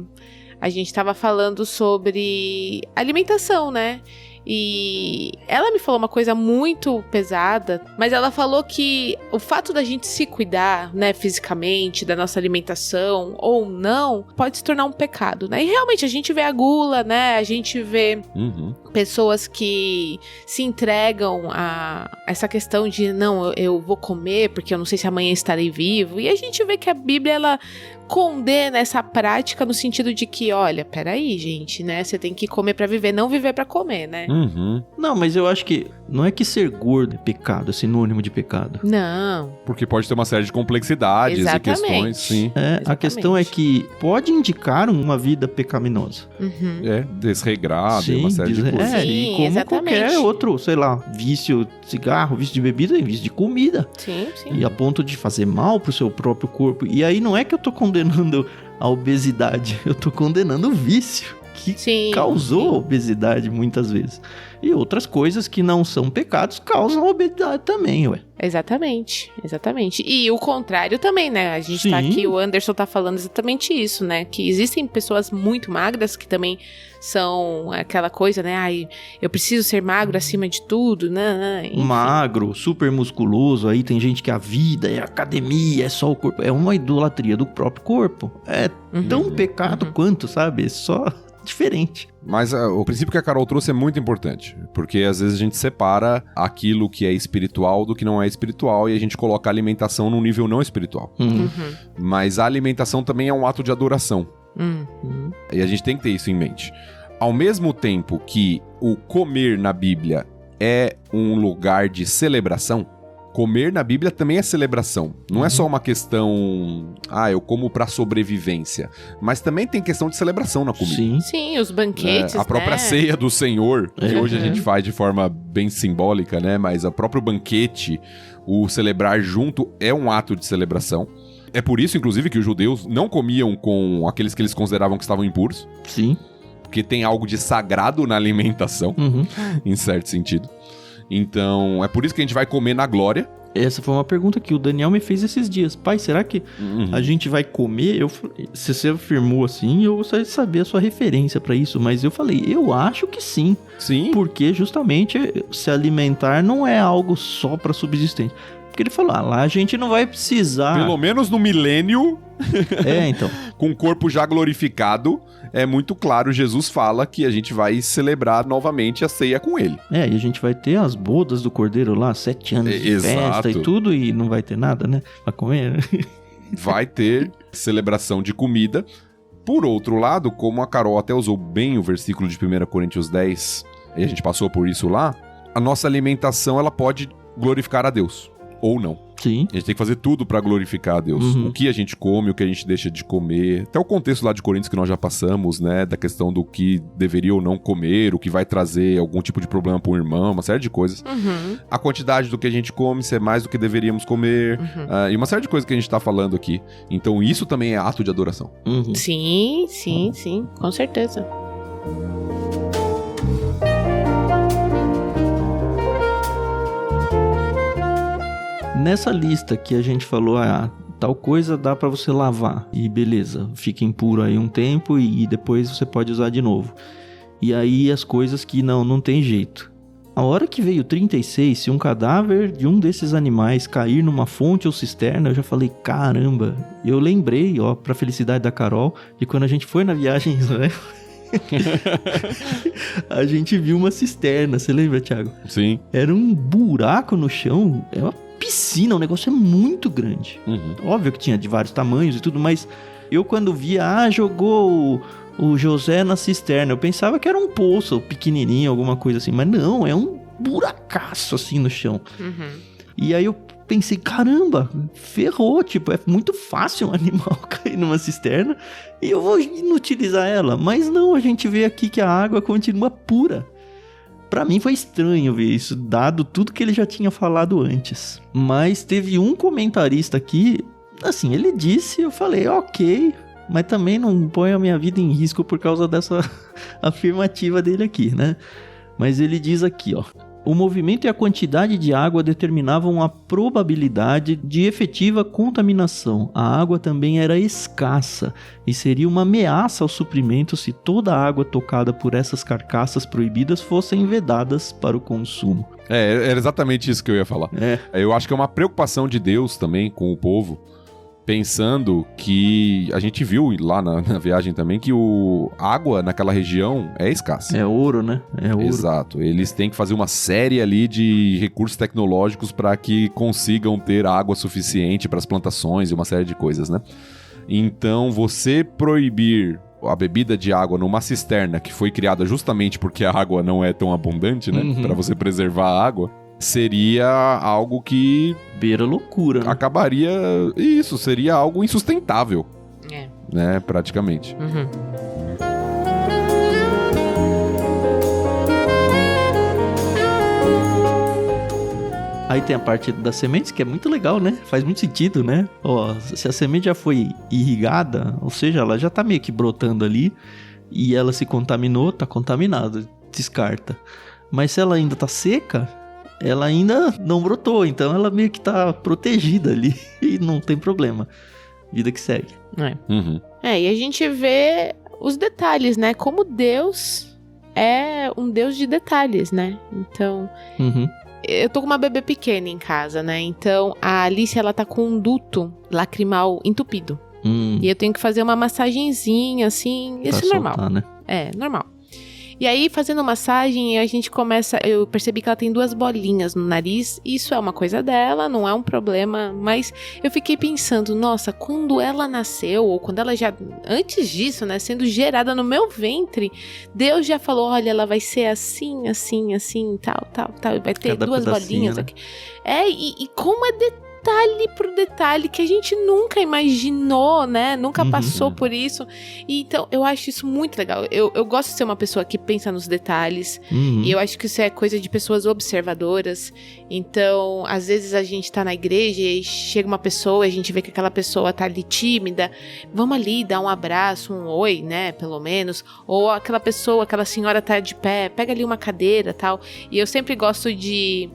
a gente tava falando sobre alimentação, né? E ela me falou uma coisa muito pesada, mas ela falou que o fato da gente se cuidar, né, fisicamente, da nossa alimentação ou não, pode se tornar um pecado, né? E realmente a gente vê a gula, né? A gente vê Uhum. pessoas que se entregam a essa questão de não, eu vou comer porque eu não sei se amanhã estarei vivo. E a gente vê que a Bíblia, ela condena essa prática no sentido de que, olha, peraí, gente, né? Você tem que comer pra viver, não viver pra comer, né? Uhum. Não, mas eu acho que não é que ser gordo é pecado, é sinônimo de pecado. Não. Porque pode ter uma série de complexidades Exatamente. e questões, sim. É, a Exatamente. questão é que pode indicar uma vida pecaminosa. Uhum. É, desregrado, uma série de diz- coisas. É, Sim, e como exatamente. qualquer outro, sei lá, vício de cigarro, vício de bebida, vício de comida. Sim, sim. E a ponto de fazer mal pro seu próprio corpo. E aí não é que eu tô condenando a obesidade, eu tô condenando o vício que Sim, causou a sim. obesidade muitas vezes. E outras coisas que não são pecados causam a obesidade também, ué. Exatamente, exatamente. E o contrário também, né? A gente tá Sim. aqui, o Anderson tá falando exatamente isso, né? Que existem pessoas muito magras que também são aquela coisa, né? Ai, eu preciso ser magro acima de tudo, né? Enfim. Magro, super musculoso, aí tem gente que a vida é academia, é só o corpo. É uma idolatria do próprio corpo. É Uhum. tão pecado quanto, sabe? É só diferente. Mas o princípio que a Carol trouxe é muito importante, porque às vezes a gente separa aquilo que é espiritual do que não é espiritual e a gente coloca a alimentação num nível não espiritual. Uhum. Mas a alimentação também é um ato de adoração, Uhum. e a gente tem que ter isso em mente. Ao mesmo tempo que o comer na Bíblia é um lugar de celebração, comer na Bíblia também é celebração. Não é só uma questão, eu como pra sobrevivência, mas também tem questão de celebração na comida. Sim. Sim, os banquetes, A própria né? ceia do Senhor, que É. hoje a gente faz de forma bem simbólica, né? Mas o próprio banquete, o celebrar junto, é um ato de celebração. É por isso, inclusive, que os judeus não comiam com aqueles que eles consideravam que estavam impuros, Sim. porque tem algo de sagrado na alimentação, Uhum. em certo sentido. Então, é por isso que a gente vai comer na glória. Essa foi uma pergunta que o Daniel me fez esses dias. Pai, será que a gente vai comer? Eu falei, se você afirmou assim, eu gostaria de saber a sua referência pra isso. Mas eu falei, eu acho que sim. Sim. Porque justamente se alimentar não é algo só pra subsistência. Porque ele falou, lá a gente não vai precisar. Pelo menos no milênio, É, então. com o corpo já glorificado, é muito claro, Jesus fala que a gente vai celebrar novamente a ceia com ele. É, e a gente vai ter as bodas do cordeiro lá, 7 anos de Exato. festa e tudo, e não vai ter nada, né? Pra comer. Vai ter celebração de comida. Por outro lado, como a Carol até usou bem o versículo de 1 Coríntios 10, e a gente passou por isso lá, a nossa alimentação ela pode glorificar a Deus, ou não. Sim. A gente tem que fazer tudo pra glorificar a Deus. O que a gente come, o que a gente deixa de comer. Até o contexto lá de Coríntios que nós já passamos, né? Da questão do que deveria ou não comer, o que vai trazer algum tipo de problema pro irmão, uma série de coisas. A quantidade do que a gente come, se é mais do que deveríamos comer. E uma série de coisas que a gente tá falando aqui. Então isso também é ato de adoração. Sim, com certeza. Nessa lista que a gente falou, tal coisa dá pra você lavar e beleza, fica impuro aí um tempo e depois você pode usar de novo. E aí as coisas que não tem jeito. A hora que veio 36, se um cadáver de um desses animais cair numa fonte ou cisterna, eu já falei, caramba. Eu lembrei, pra felicidade da Carol, de quando a gente foi na viagem em Israel, a gente viu uma cisterna, você lembra, Thiago? Sim. Era um buraco no chão, é uma piscina, o negócio é muito grande. Óbvio que tinha de vários tamanhos e tudo, mas eu quando via, jogou o José na cisterna, eu pensava que era um poço pequenininho, alguma coisa assim, mas não, é um buracaço assim no chão. E aí eu pensei, caramba, ferrou, tipo, é muito fácil um animal cair numa cisterna e eu vou inutilizar ela, mas não, a gente vê aqui que a água continua pura. Pra mim foi estranho ver isso, dado tudo que ele já tinha falado antes. Mas teve um comentarista aqui, assim, ele disse, eu falei, ok, mas também não ponho a minha vida em risco por causa dessa afirmativa dele aqui, né? Mas ele diz aqui, o movimento e a quantidade de água determinavam a probabilidade de efetiva contaminação. A água também era escassa e seria uma ameaça ao suprimento se toda a água tocada por essas carcaças proibidas fossem vedadas para o consumo. Era exatamente isso que eu ia falar. Eu acho que é uma preocupação de Deus também com o povo, pensando que a gente viu lá na viagem também que a água naquela região é escassa. É ouro, né? É ouro. Exato. Eles têm que fazer uma série ali de recursos tecnológicos para que consigam ter água suficiente para as plantações e uma série de coisas, né? Então, você proibir a bebida de água numa cisterna que foi criada justamente porque a água não é tão abundante, né? Para você preservar a água, seria algo que beira loucura, né? Acabaria... Isso, seria algo insustentável. Né, praticamente. Aí tem a parte das sementes, que é muito legal, né? Faz muito sentido, né? Se a semente já foi irrigada, ou seja, ela já tá meio que brotando ali, e ela se contaminou, tá contaminada, descarta. Mas se ela ainda tá seca, ela ainda não brotou, então ela meio que tá protegida ali e não tem problema. Vida que segue. E a gente vê os detalhes, né? Como Deus é um Deus de detalhes, né? Então, eu tô com uma bebê pequena em casa, né? Então, a Alice, ela tá com um duto lacrimal entupido. E eu tenho que fazer uma massagenzinha, assim, isso é normal. Soltar, né? É, normal. E aí, fazendo massagem, a gente começa... Eu percebi que ela tem 2 bolinhas no nariz. Isso é uma coisa dela, não é um problema. Mas eu fiquei pensando, nossa, quando ela nasceu, ou quando ela já... Antes disso, né, sendo gerada no meu ventre, Deus já falou, olha, ela vai ser assim, assim, assim, tal. Vai ter cada 2 bolinhas, né? aqui. E como é detalhe por detalhe que a gente nunca imaginou, né? Nunca passou por isso. E, então, eu acho isso muito legal. Eu gosto de ser uma pessoa que pensa nos detalhes. E eu acho que isso é coisa de pessoas observadoras. Então, às vezes a gente tá na igreja e chega uma pessoa e a gente vê que aquela pessoa tá ali tímida. Vamos ali dar um abraço, um oi, né? Pelo menos. Ou aquela pessoa, aquela senhora tá de pé, pega ali uma cadeira, tal. E eu sempre gosto de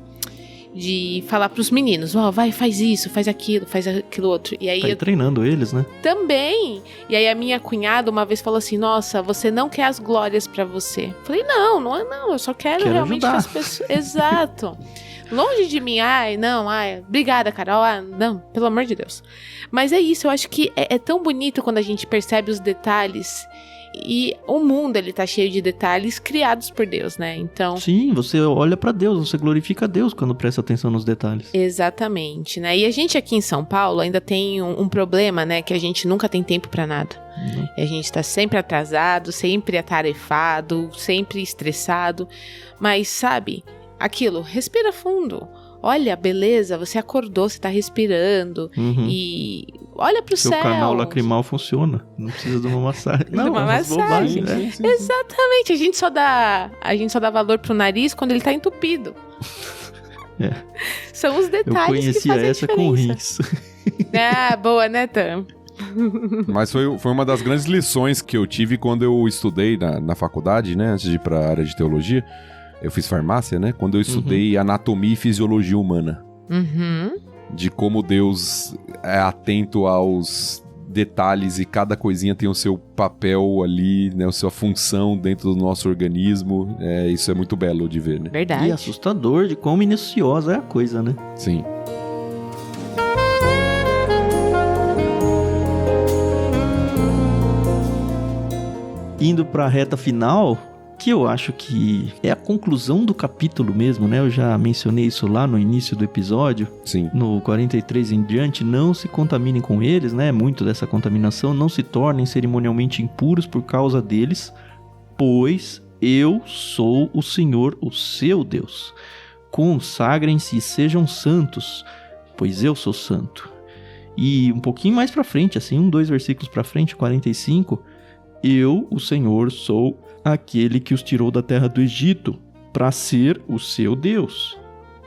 falar pros meninos, vai, faz isso, faz aquilo outro. E aí tá treinando eles, né? Também. E aí a minha cunhada uma vez falou assim, nossa, você não quer as glórias pra você. Falei, não, eu só quero realmente ajudar. que as pessoas... Exato. Longe de mim, obrigada, Carol, não, pelo amor de Deus. Mas é isso, eu acho que é tão bonito quando a gente percebe os detalhes. E o mundo, ele tá cheio de detalhes criados por Deus, né? Então... Sim, você olha pra Deus, você glorifica a Deus quando presta atenção nos detalhes. Exatamente, né? E a gente aqui em São Paulo ainda tem um problema, né? Que a gente nunca tem tempo pra nada. E a gente tá sempre atrasado, sempre atarefado, sempre estressado. Mas, sabe, aquilo, respira fundo. olha, beleza, você acordou, você tá respirando. E olha pro céu. Seu canal lacrimal funciona. Não precisa de uma massagem. Não, uma massagem. Sim. Exatamente. A gente só dá valor pro nariz quando ele tá entupido. São os detalhes que fazem a diferença. Eu conhecia essa com rins. Ah, boa, né, Tam? Mas foi uma das grandes lições que eu tive quando eu estudei na faculdade, né? Antes de ir pra área de teologia. Eu fiz farmácia, né? Quando eu estudei anatomia e fisiologia humana. De como Deus é atento aos detalhes e cada coisinha tem o seu papel ali, né? A sua função dentro do nosso organismo. Isso é muito belo de ver, né? Verdade. E assustador de quão minuciosa é a coisa, né? Sim. Indo para a reta final, que eu acho que é a conclusão do capítulo mesmo, né? Eu já mencionei isso lá no início do episódio. Sim. No 43 em diante, não se contaminem com eles, né? Muito dessa contaminação, não se tornem cerimonialmente impuros por causa deles, pois eu sou o Senhor, o seu Deus. Consagrem-se e sejam santos, pois eu sou santo. E um pouquinho mais pra frente, assim, 2 versículos pra frente, 45... Eu, o Senhor, sou aquele que os tirou da terra do Egito, para ser o seu Deus.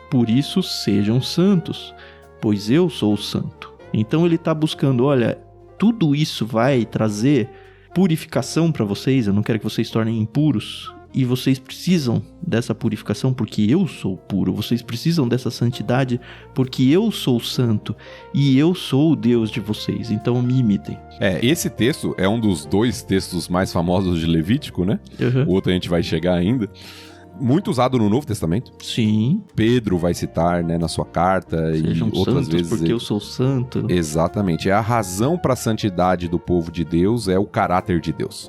Por isso, sejam santos, pois eu sou o santo. Então ele está buscando, olha, tudo isso vai trazer purificação para vocês, eu não quero que vocês se tornem impuros. E vocês precisam dessa purificação porque eu sou puro. Vocês precisam dessa santidade porque eu sou santo. E eu sou o Deus de vocês. Então me imitem. Esse texto é um dos 2 textos mais famosos de Levítico, né? O outro a gente vai chegar ainda. Muito usado no Novo Testamento. Sim. Pedro vai citar, né, na sua carta. Sejam e outras santos vezes porque eu sou santo. Exatamente. É a razão para a santidade do povo de Deus, é o caráter de Deus.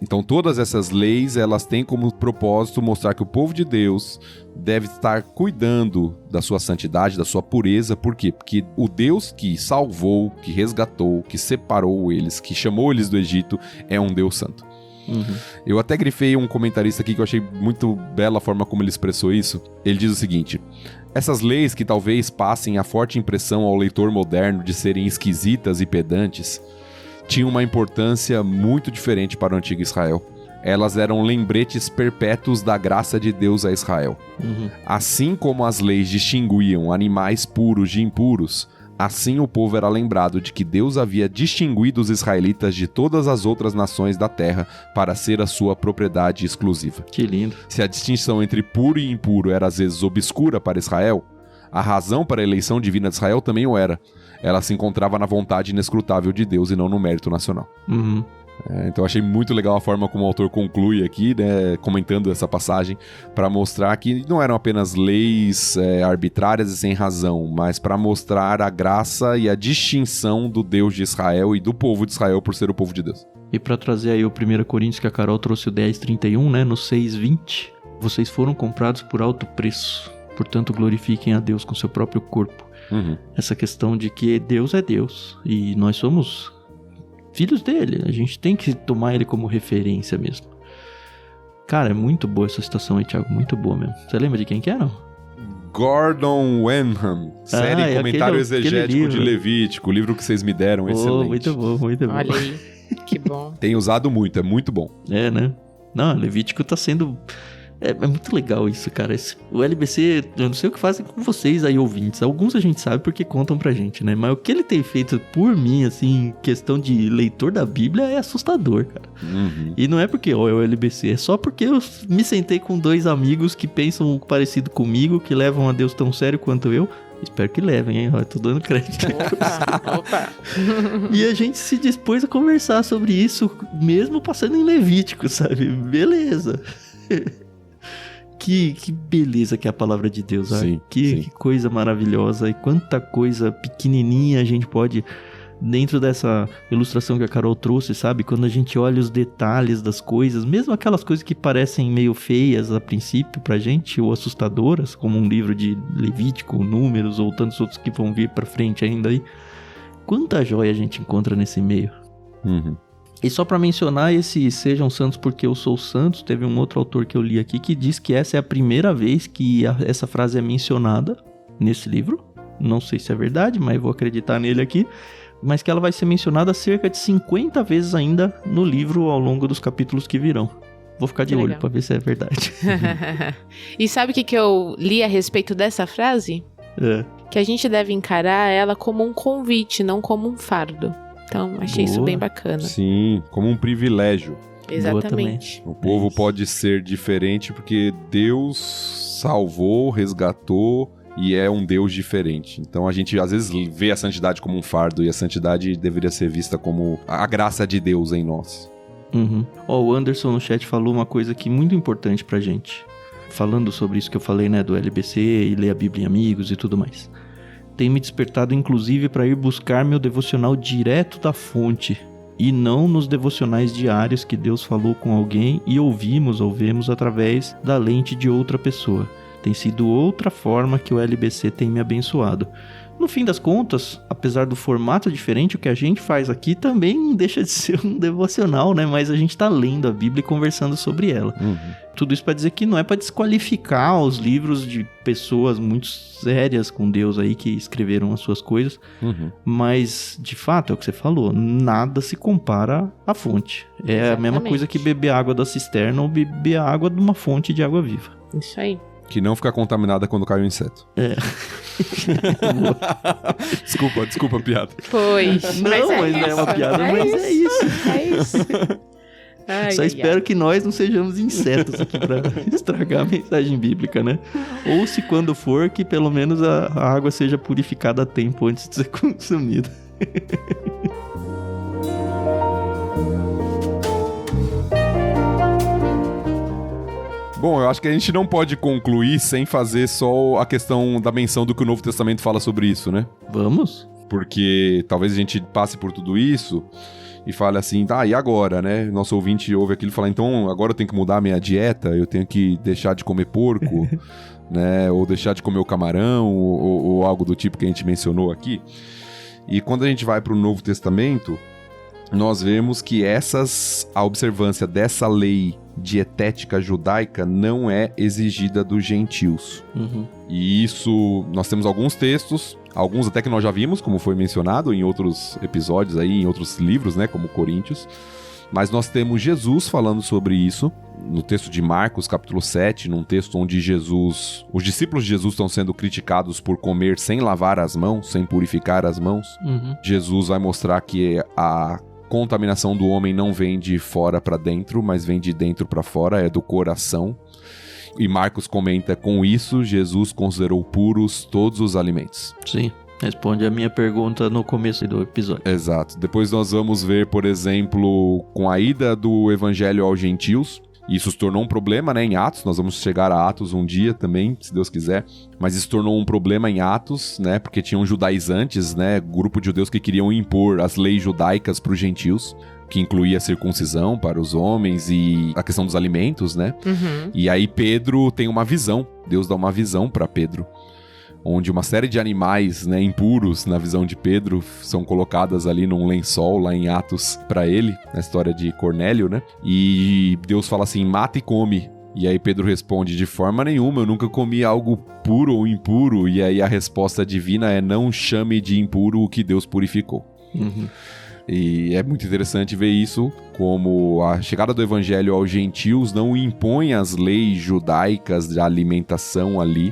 Então todas essas leis, elas têm como propósito mostrar que o povo de Deus deve estar cuidando da sua santidade, da sua pureza. Por quê? Porque o Deus que salvou, que resgatou, que separou eles, que chamou eles do Egito, é um Deus santo. Eu até grifei um comentarista aqui que eu achei muito bela a forma como ele expressou isso. Ele diz o seguinte: essas leis que talvez passem a forte impressão ao leitor moderno de serem esquisitas e pedantes, tinham uma importância muito diferente para o antigo Israel. Elas eram lembretes perpétuos da graça de Deus a Israel. Assim como as leis distinguiam animais puros de impuros, assim o povo era lembrado de que Deus havia distinguido os israelitas de todas as outras nações da terra para ser a sua propriedade exclusiva. Que lindo. Se a distinção entre puro e impuro era às vezes obscura para Israel, a razão para a eleição divina de Israel também o era. Ela se encontrava na vontade inescrutável de Deus e não no mérito nacional. Então eu achei muito legal a forma como o autor conclui aqui, né, comentando essa passagem, para mostrar que não eram apenas leis arbitrárias e sem razão, mas para mostrar a graça e a distinção do Deus de Israel e do povo de Israel por ser o povo de Deus. E para trazer aí o 1 Coríntios, que a Carol trouxe o 10:31, né, no 6:20, vocês foram comprados por alto preço, portanto glorifiquem a Deus com seu próprio corpo. Essa questão de que Deus é Deus e nós somos filhos dele, a gente tem que tomar ele como referência mesmo. Cara, é muito boa essa citação aí, Thiago, muito boa mesmo. Você lembra de quem que era? Gordon Wenham, série Comentário Exegético de Levítico, o livro que vocês me deram, excelente. Muito bom, muito bom. Olha aí, que bom. Tem usado muito, é muito bom. Né? Não, Levítico tá sendo... É muito legal isso, cara. O LBC, eu não sei o que fazem com vocês aí, ouvintes. Alguns a gente sabe porque contam pra gente, né? Mas o que ele tem feito por mim, assim, questão de leitor da Bíblia, é assustador, cara. E não é porque é o LBC, é só porque eu me sentei com 2 amigos que pensam parecido comigo, que levam a Deus tão sério quanto eu. Espero que levem, hein? Eu tô dando crédito. Opa. E a gente se dispôs a conversar sobre isso, mesmo passando em Levítico, sabe? Beleza. Que beleza que é a palavra de Deus, sabe? Sim, Que coisa maravilhosa. E quanta coisa pequenininha a gente pode, dentro dessa ilustração que a Carol trouxe, sabe? Quando a gente olha os detalhes das coisas, mesmo aquelas coisas que parecem meio feias a princípio pra gente, ou assustadoras, como um livro de Levítico, Números, ou tantos outros que vão vir pra frente ainda aí. Quanta joia a gente encontra nesse meio. E só para mencionar esse Sejam Santos porque eu sou santo, teve um outro autor que eu li aqui que diz que essa é a primeira vez que essa frase é mencionada nesse livro. Não sei se é verdade, mas vou acreditar nele aqui. Mas que ela vai ser mencionada cerca de 50 vezes ainda no livro ao longo dos capítulos que virão. Vou ficar de olho para ver se é verdade. E sabe o que eu li a respeito dessa frase? Que a gente deve encarar ela como um convite, não como um fardo. Então, achei isso bem bacana. Sim, como um privilégio. Exatamente. O povo pode ser diferente porque Deus salvou, resgatou e é um Deus diferente. Então a gente às vezes vê a santidade como um fardo e a santidade deveria ser vista como a graça de Deus em nós. O Anderson no chat falou uma coisa aqui muito importante pra gente. Falando sobre isso que eu falei, né, do LBC e ler a Bíblia em amigos e tudo mais. Tem me despertado inclusive para ir buscar meu devocional direto da fonte e não nos devocionais diários que Deus falou com alguém e ouvimos ou vemos através da lente de outra pessoa. Tem sido outra forma que o LBC tem me abençoado. No fim das contas, apesar do formato diferente, o que a gente faz aqui também não deixa de ser um devocional, né? Mas a gente tá lendo a Bíblia e conversando sobre ela. Tudo isso para dizer que não é para desqualificar os livros de pessoas muito sérias com Deus aí que escreveram as suas coisas. Mas, de fato, é o que você falou, nada se compara à fonte. É Exatamente. A mesma coisa que beber água da cisterna ou beber água de uma fonte de água viva. Isso aí. Que não fica contaminada quando cai um inseto. Desculpa a piada. Pois. Não, mas não é uma piada, mas é isso. É isso. Só espero que nós não sejamos insetos aqui pra estragar a mensagem bíblica, né? Ou se quando for, que pelo menos a água seja purificada a tempo antes de ser consumida. Bom, eu acho que a gente não pode concluir sem fazer só a questão da menção do que o Novo Testamento fala sobre isso, né? Vamos? Porque talvez a gente passe por tudo isso e fale assim, tá, e agora, né? Nosso ouvinte ouve aquilo e fala, então agora eu tenho que mudar a minha dieta, eu tenho que deixar de comer porco, né? Ou deixar de comer o camarão, ou algo do tipo que a gente mencionou aqui. E quando a gente vai para o Novo Testamento, nós vemos que a observância dessa lei dietética judaica não é exigida dos gentios. E isso, nós temos alguns textos, alguns até que nós já vimos, como foi mencionado em outros episódios aí, em outros livros, né, como Coríntios. Mas nós temos Jesus falando sobre isso, no texto de Marcos, capítulo 7, num texto onde os discípulos de Jesus estão sendo criticados por comer sem lavar as mãos, sem purificar as mãos. Jesus vai mostrar que a contaminação do homem não vem de fora para dentro, mas vem de dentro para fora, é do coração. E Marcos comenta, com isso, Jesus considerou puros todos os alimentos. Sim, responde a minha pergunta no começo do episódio. Exato. Depois nós vamos ver, por exemplo, com a ida do evangelho aos gentios. Isso se tornou um problema, né, em Atos. Nós vamos chegar a Atos um dia também, se Deus quiser. Mas isso tornou um problema em Atos, né, porque tinham judaizantes, né, grupo de judeus que queriam impor as leis judaicas para os gentios, que incluía a circuncisão para os homens e a questão dos alimentos, né? E aí Pedro tem uma visão. Deus dá uma visão para Pedro, onde uma série de animais, né, impuros, na visão de Pedro, são colocadas ali num lençol, lá em Atos, para ele, na história de Cornélio, né? E Deus fala assim, mata e come. E aí Pedro responde, de forma nenhuma, eu nunca comi algo puro ou impuro. E aí a resposta divina é, não chame de impuro o que Deus purificou. E é muito interessante ver isso, como a chegada do evangelho aos gentios não impõe as leis judaicas de alimentação ali,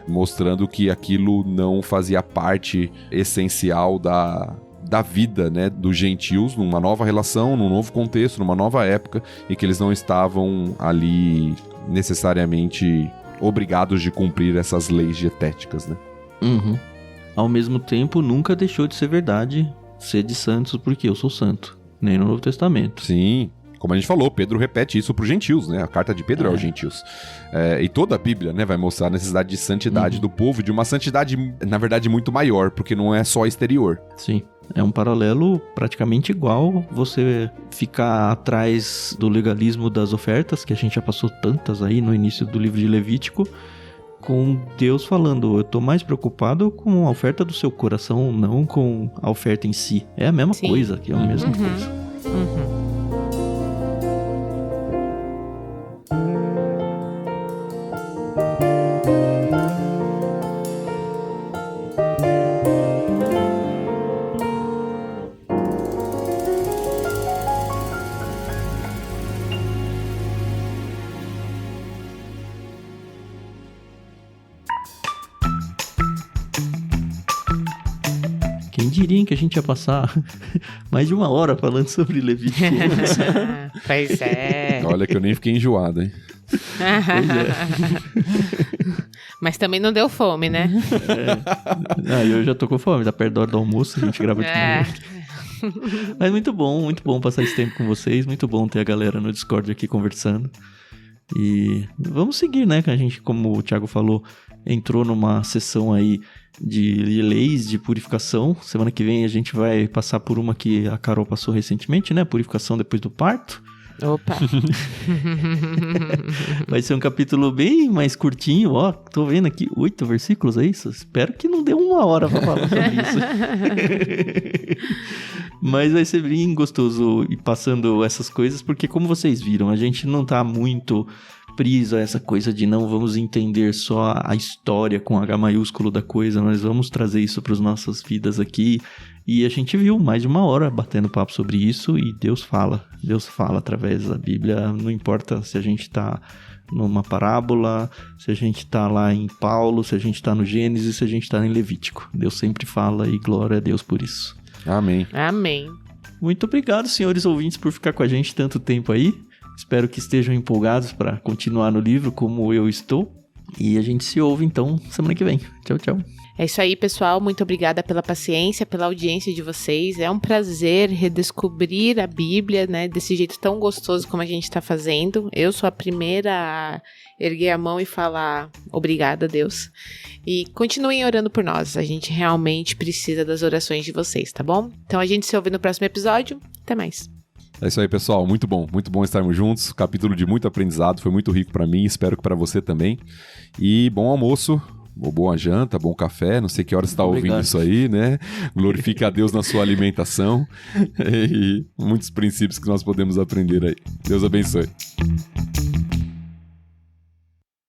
mostrando que aquilo não fazia parte essencial da vida, né, dos gentios, numa nova relação, num novo contexto, numa nova época, e que eles não estavam ali necessariamente obrigados de cumprir essas leis dietéticas, né? Ao mesmo tempo, nunca deixou de ser verdade ser de santos porque eu sou santo, nem no Novo Testamento. Sim. Como a gente falou, Pedro repete isso para os gentios, né? A carta de Pedro é aos gentios. E toda a Bíblia, né, vai mostrar a necessidade de santidade do povo, de uma santidade, na verdade, muito maior, porque não é só exterior. Sim, é um paralelo praticamente igual você ficar atrás do legalismo das ofertas, que a gente já passou tantas aí no início do livro de Levítico, com Deus falando, eu tô mais preocupado com a oferta do seu coração, não com a oferta em si. É a mesma coisa, que é a mesma coisa. Quem diria que a gente ia passar mais de 1 hora falando sobre Levítico 11. Pois é. Olha que eu nem fiquei enjoado, hein? Pois é. Mas também não deu fome, né? Eu já tô com fome, tá perto da hora do almoço, a gente grava de novo. Mas muito bom passar esse tempo com vocês, muito bom ter a galera no Discord aqui conversando. E vamos seguir, né? Que a gente, como o Thiago falou, entrou numa sessão aí de leis de purificação. Semana que vem a gente vai passar por uma que a Carol passou recentemente, né? Purificação depois do parto. Opa! Vai ser um capítulo bem mais curtinho, ó. Tô vendo aqui 8 versículos, é isso? Espero que não dê 1 hora pra falar sobre isso. Mas vai ser bem gostoso ir passando essas coisas, porque como vocês viram, a gente não tá muito preso a essa coisa de não vamos entender só a história com H maiúsculo da coisa, nós vamos trazer isso para as nossas vidas aqui. E a gente viu mais de 1 hora batendo papo sobre isso e Deus fala através da Bíblia, não importa se a gente tá numa parábola, se a gente tá lá em Paulo, se a gente tá no Gênesis, se a gente tá em Levítico. Deus sempre fala e glória a Deus por isso. Amém. Amém. Muito obrigado, senhores ouvintes, por ficar com a gente tanto tempo aí. Espero que estejam empolgados para continuar no livro, como eu estou. E a gente se ouve, então, semana que vem. Tchau, tchau. É isso aí, pessoal. Muito obrigada pela paciência, pela audiência de vocês. É um prazer redescobrir a Bíblia, né? Desse jeito tão gostoso como a gente está fazendo. Eu sou a primeira a erguer a mão e falar obrigada, Deus. E continuem orando por nós. A gente realmente precisa das orações de vocês, tá bom? Então a gente se ouve no próximo episódio. Até mais. É isso aí, pessoal. Muito bom estarmos juntos. Capítulo de muito aprendizado, foi muito rico pra mim, espero que pra você também. E bom almoço, ou boa janta, bom café, não sei que hora você tá ouvindo isso aí, né? Glorifique a Deus na sua alimentação e muitos princípios que nós podemos aprender aí. Deus abençoe.